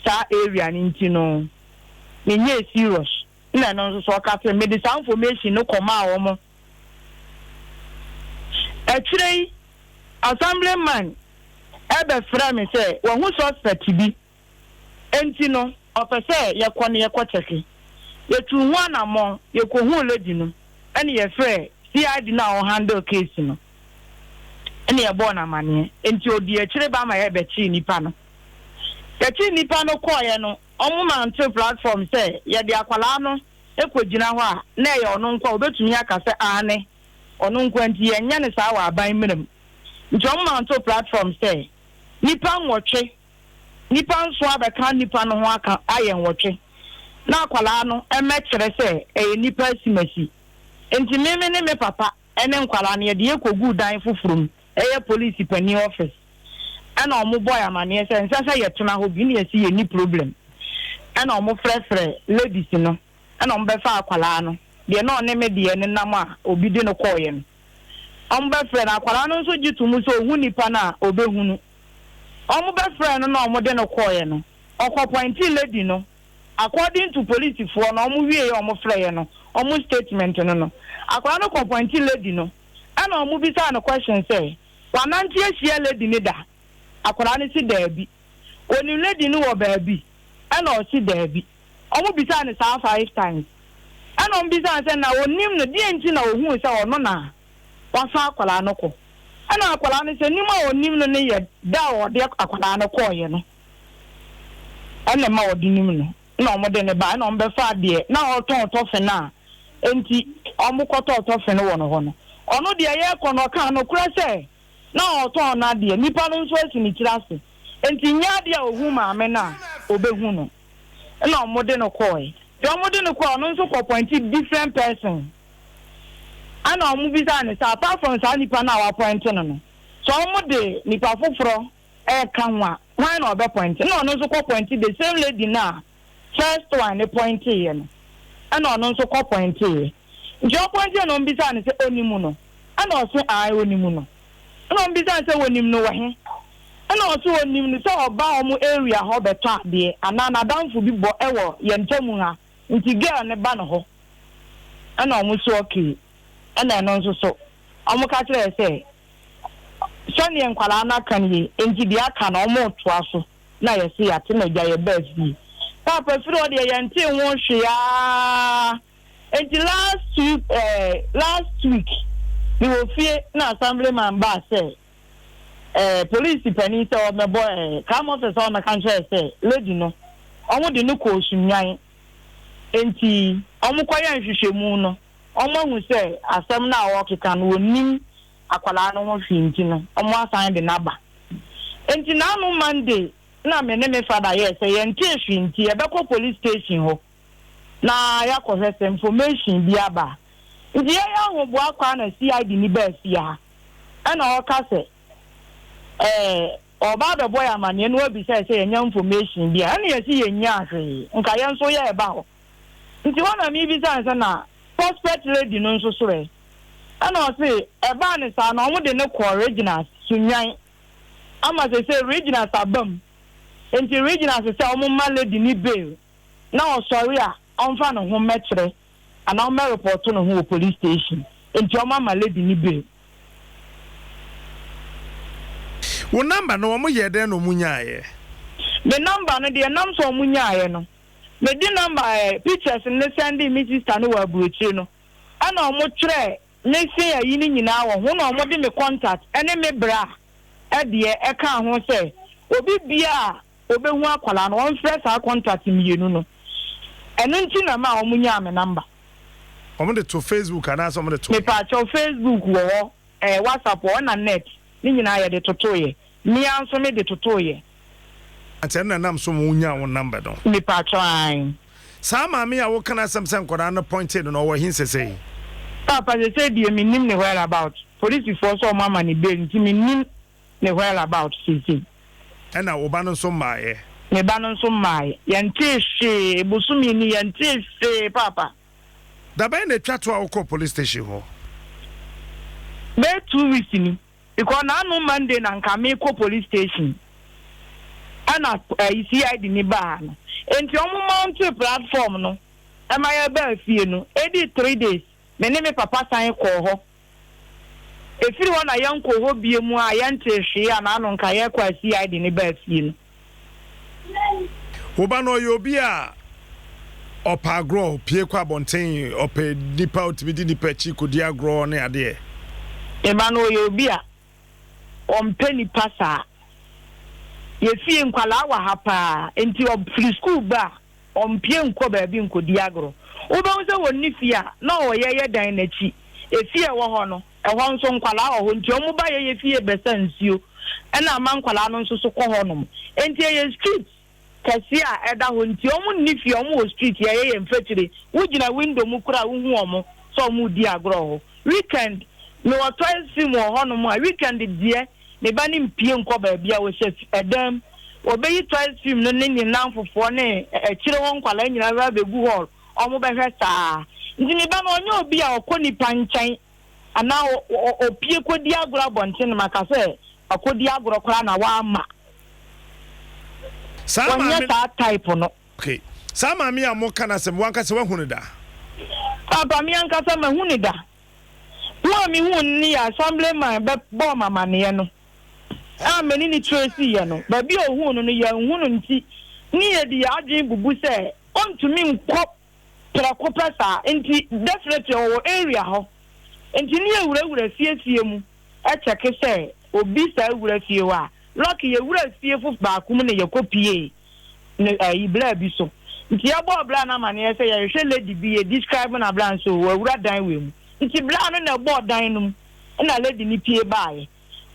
Speaker 5: sa area ni nti no menye serious na no so ka say me this information no come a wo mo actually assemblyman ebe fra me say wo hu suspect bi enti no ofese ye kọ ne ye kọ cheke ye tu hu anamon ye ko hu lady no ene ye frɛ CID na o handle case no ene ye bo na mane enti odi e kire ba ma ye be chi nipa no ye nipa no kọ ye no omo man to platform say ye de akwala no ekogina ho a na ye ono nkwa obetumi aka se ane ono nkwa nti ye nya ne sa wa aban mirim nti omo man to platform say nipa nwotwe nipa nso abeka nipa no ho aka aye nwotwe na akwala no emekere se nipa simasi enti meme ne me papa ene nkwala no ye de ekogu dan fofurum police pani office ana omo boy amane se nsa ye tuna ho bi ne ye si ye ni problem ana omo frefre ladies no ana omo be fa akwala no de na one me de ne nam a obi de no koye no omo be frɛ na akwala no nso gitumu so hu nipa na obehunu omo be frɛ no na omo de no koye no okwapointi lady no according to police for no omo wie omo frɛ no omo statement no akwala no kwapointi lady no ana omo bi sa no question say wananti ehia lady ni da akwala ni si daabi oni lady ni wo baabi ana o si daabi omo bi sa ni sa 5 times ana omo bi sa say na onim no die nti na ohun say ono na wafa akwala no ko ana akwala ni say nima onim no ne ye da o de akwala no ko ye no ana ma odinim no na omo de ne ba na omo be fa de na o ton fe na enti omo ko to fe no wo no ho no ono de ye ko no ka no kura say na oton na de nipa no nso asi ni kirase enti nya de ohu maame na obehu no na omo de no koy Jomo no call no so appointed different person. And our movies are apart from Sanipa now appointing no. So omo nipa foforo kanwa why no be appointed. No so appointed the same lady now. First one appointed no. And no so appointed. Nti appointed no mbisa ne se onimu no. And also I onimu no. No mbisa se onim no wahe. And also onim no so oba omo area ho beto ade ana na danfo bi bo ewo ye ntemu ha. Nti girl ne ba no ho. And omo so okay. And no so omo ka kire se Sani enkwala na kan yi enti dia ka na omo toa so na ye se ate na gya ye best. Papa firo de ye nte won hwea. Enti last week we were fear na assemblyman ba say police penny say o me boy come officer on the country say lady no omo de no ko sunyan enti omo kwaya nhwehwemu no omo hu say asem na wo keka no onim akwala no ho hwinti no omo asan de naba enti na no Monday na me ne me father yes say enti hwinti e be ko police station ho na ya ko information bi aba ndi ya ho bo akwa na CID ni ba sia ana o ka se oba be boy amane no obi say enya information bi ana ya si enya ahwe nka ya nso ya eba ho nti wana mi bi say na prospect lady no nso so re ana o say eba ne sa na o de ne ko original sunyan ama say original sabam enti original say o mo ma lady ni bail na o sorry a onfa no ho metre ana o me report no ho police station enti o ma lady ni bail.
Speaker 2: Wo number no mo ye den no munyaaye.
Speaker 5: The number no de nam so munyaaye no. Me di number pictures ne send me sister no wa buochi no. Ana o mo kire ne se ayi ni nyina wo ho na o mo de me contact ene me bra e de e ka ho se obi bia obehu akwala no on fresh a contact mienu no. Eno nti na ma o munyaa me number.
Speaker 2: O mo de to Facebook ana so mo de to.
Speaker 5: Me pa cho Facebook wo WhatsApp wo na net. Ni nyina ya de totoye. Mi anso me de totoye.
Speaker 2: Ate na nam so munya won number don.
Speaker 5: Me pa try.
Speaker 2: Sa ma me ya wo kana samsam koda no pointed no wo hin sesei.
Speaker 5: Papa they say the me nim ne where about. Police before so mama ni be nti me nim ne where about sisi.
Speaker 2: Ena wo ba no so maaye.
Speaker 5: Me ba no so maaye. Yante hwe busumi ni yante hwe papa.
Speaker 2: Da ba na twa to a police station ho.
Speaker 5: Be 2 weeks ni. Because na no Monday na nka me ko police station. Ana CID ni ba no. Enti omo mount platform no. E ma ya ba fie no. Edi 3 days. Me ne me papa san ko ho. E firi wona yan ko ho bie mu a yan te hwe ya na no nka ye kwa CID ni ba fie no.
Speaker 2: Wo ba no yo bi a opagro pie kwa bonten ope nipa otibidi nipa chi ko dia agro ne ade
Speaker 5: e ba no yo bi a ompeni pasa ye fie nkwala wa hapa enti o free school ba ompie nko ba bi nkodi agro wo ba nse woni fie a na o ye dan na chi e fie wo ho no e ho nso nkwala ho nti o mu ba ye fie besa nsio e na ma nkwala no nso so ko ho no enti ye street kasi a eda ho nti o mu ni fie o mu street ye mfetire wo gina window mu kura wo hu o mu so mu di agro ho weekend no twice sim ho no mu a weekend die ne ba ni mpie nko ba bia wo chef Adom obeyi twice film no ne nyina fofo ne kire won kwala nyina ba begu hall o mu be hwesa nti ne ba no onye obi a okoni panchan ana opie kodi agro bonten maka se akodi agro kora na wa ama
Speaker 2: sama me
Speaker 5: ta type no
Speaker 2: okay sama me a mo kana se wanka se wahunu da
Speaker 5: papa mi anka se mahunu da wo mi hu ni assemblyman be bo mama ne no many ni Tracy ya no ba bi ohunu no ya hunu nti ni ye di adwen bubu se on to me nkop trako pesa nti definitely o area ho nti ni ewura fie mu e check se obi sa ewura fie wa lock ye ewura fie fu ba kum ne ye kopie ne ibla bi so nti ya bo bla na mane se ya hwe lady bi ye describe na bla so ewura dan we mu nti bla no na bo dan no na lady ni pie bae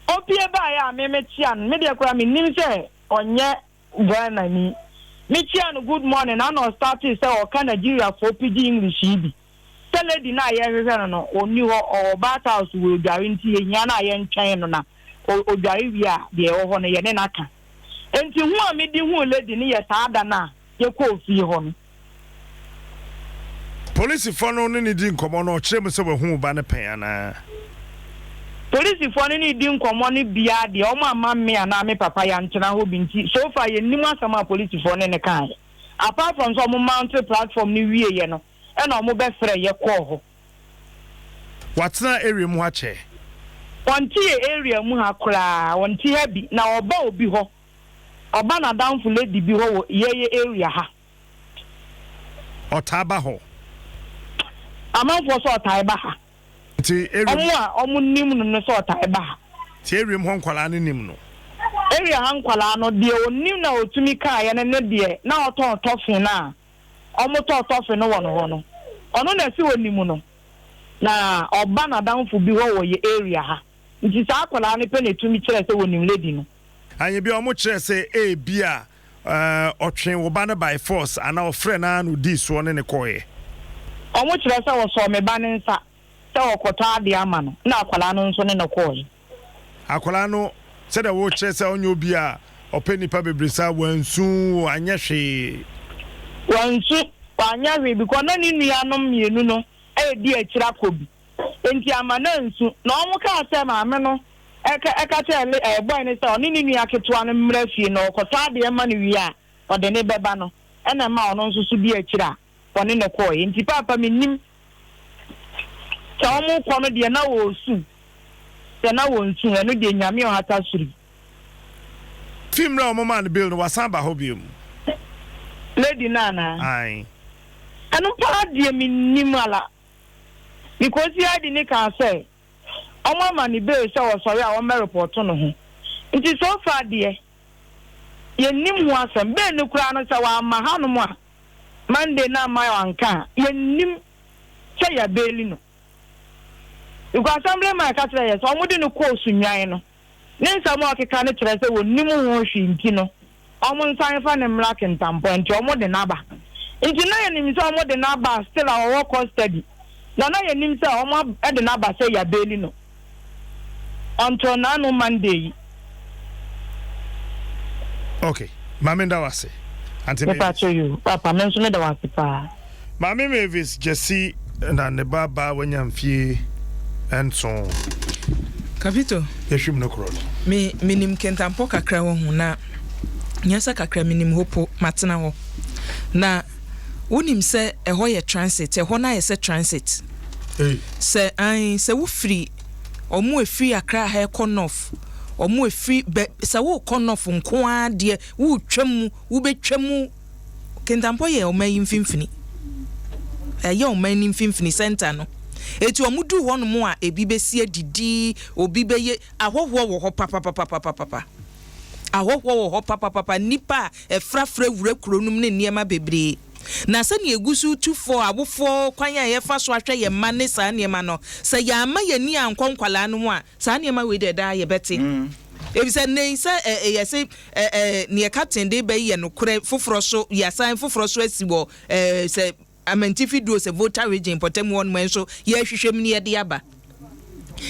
Speaker 5: opie ba ya memetia me de kura me nim se onye Ghana ni Michi and good morning. I know started say or Nigeria for PG English. Tell lady na no or new or bathhouse will guarantee yana yen China or Garivia, the Ohona Yanaka. And to who me the who lady near Sadana, your call fee home.
Speaker 2: Police for only didn't come on or Chamus over whom banner payana.
Speaker 5: Police for any didn't come on it be the Oma mammy and Ame Papa and Chana who been so far you knew some police for any kind. Apart from some mountain platform New Year, you know. And I'm best friend, your call.
Speaker 2: What's that area, Muache?
Speaker 5: One tea area, Muhakra, one tea heavy, now a bow be ho. A banner down for lady be ho, ye area ha.
Speaker 2: Or Tabaho.
Speaker 5: A man for sort Taibaha.
Speaker 2: Tea area,
Speaker 5: Omunim sort Taibaha.
Speaker 2: Terium Honqualani Nimno.
Speaker 5: Area Hanqualano, dear, Nimno to me, Kai and a dear, now talk tough now. Almost talk tough no one. Ono na si woni mu no na oba na danfo bi ho ye area ha nti sa akola ne pe na tumi kire se woni lady no
Speaker 2: anye bi omo kire se e bia otwen wo ba na by force ana o frɛ na no di so ne koye
Speaker 5: omo kire se wo so me ba ne nsa se okota ade ama no na akola no nso ne koye
Speaker 2: akola no se da wo kire se onyo bi a openi pa bebresa wansu anye hwe
Speaker 5: wansu wanya we because na ni nuanom mienu no e di akira kobi enti amana nsu na omo ka ase ma me no eka tele boy ni say oni ni nua ketewa no mmra fie no okota de ma no wi a ode ne beba no e na ma ono nso so di akira oni ne koy enti papa menim ta omo ko no de na wo su de na wo nsu eno de nyame o hata suri
Speaker 2: fimra omo man bill no wasamba hobium
Speaker 5: lady nana
Speaker 2: ai
Speaker 5: anu pa de minimala because you had in can say omo mani be say o sorry a o me report no ho nti so far de ye nim ho asem be ne kura no say wa ma hanom a Monday na my anka ye nim say ya beli no because assembly my ka tell yes omo de no course nwan no ne nsam o keka ne kire say wo nim ho hwi nti no omo nsan fa ne mra kentampo nti omo de naba nti na ye nim say omo de naba still our work study na ye nim say omo de naba say ya beli no until na no Monday.
Speaker 2: Okay mamenda wase anti
Speaker 5: me papa menso me da wase pa
Speaker 2: mami Mavis Jesse na ne baba wanyamfie enso
Speaker 1: Kapito
Speaker 2: yeshim no kro
Speaker 1: me minim kentampo kakra wo hu na nyasa kakra minim hopo matena ho na wonim se eho ye transit eho na ye se transit se an se wo free omo efiri akra ha ekonof omo efiri se wo konof nko ade wo twam wo betwam kentampo ye omayi mfimfini ye omayi mfimfini center no eti omudu ho no mo a ebi besie didi obi beye ahoho wo ho papa ahoho wo ho papa nipa efrafra wura kuronum ne niema bebre na se ne egusu 24 abofo kwanya ye fa so ahwe ye ma ne sa niema no se ya ma ye ni ankonkwala no a sa niema we de da ye bete ebi se ne se ye se ne katende be ye no kure foforo so ya san foforo so asibo se amentifi do se voter region potem won man so ye hwehwem ne ye de aba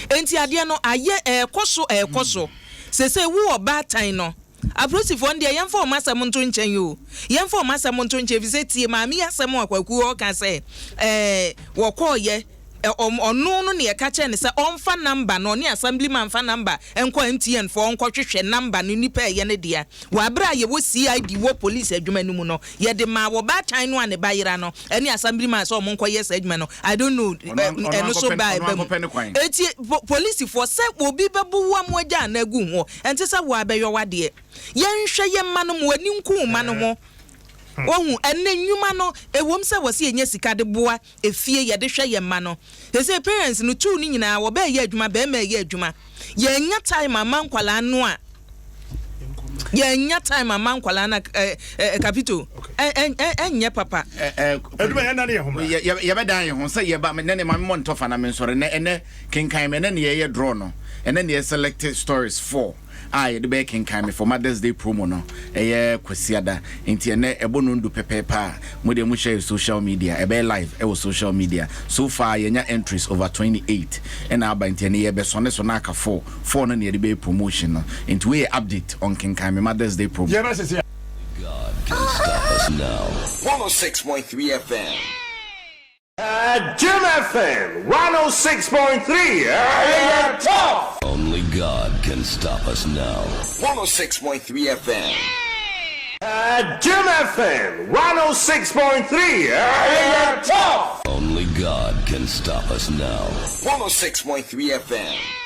Speaker 1: enti ade no aye ekoso se wo obatan no aprosifo nde yemfo masam nto nchen yo yemfo masam nto nchen bi se tie maami asem akwaku o ka se wo koye onu no ne ka che ne se onfa number no ne assemblyman fa number enko MTN fo onko hwehwe number no nipa ye ne dia wa bra ye wo CID wo police adwuma no mu no ye de ma wo ba tan no ane bayira no ene assemblyman so mo nko yes adwuma no I don't know eno so ba eti police fo se obi bebu wa mo agya na gu ho ente se wo abeyo wade ye nhwe ye ma no mo ani nku ma no ho Ohu enne nyuma no ewom se wose yenye sika de boa efie ye de hwe ye ma no say parents no tu ni nyina wo ba ye adwuma ba ma ye adwuma ye nya time ama nkwala no a ye nya time ama nkwala na capito enye papa
Speaker 2: eduma ye na ne ho
Speaker 3: ye be dan ye ho se ye ba me ne ma me ntofa na me nsore ne ene kenkan me ne ye draw no ene ne selected stories 4 I the back in kind for Mother's Day promo no kwasiada enti ene ebo no ndu pepepa mo de mo share social media ebe live social media so far yenya entries over 28 and aba enti ene ye be so na aka 4 no ne de be promotion no enti we update on King Kame Mother's Day promo.
Speaker 2: Yeah, that's it.
Speaker 6: God can stop us now.
Speaker 7: 106.3 FM.
Speaker 8: Jim FM 106.3. Tough.
Speaker 6: Only God can stop us now.
Speaker 7: 106.3 FM.
Speaker 8: Jim FM 106.3. Tough.
Speaker 6: Only God can stop us now.
Speaker 7: 106.3 FM.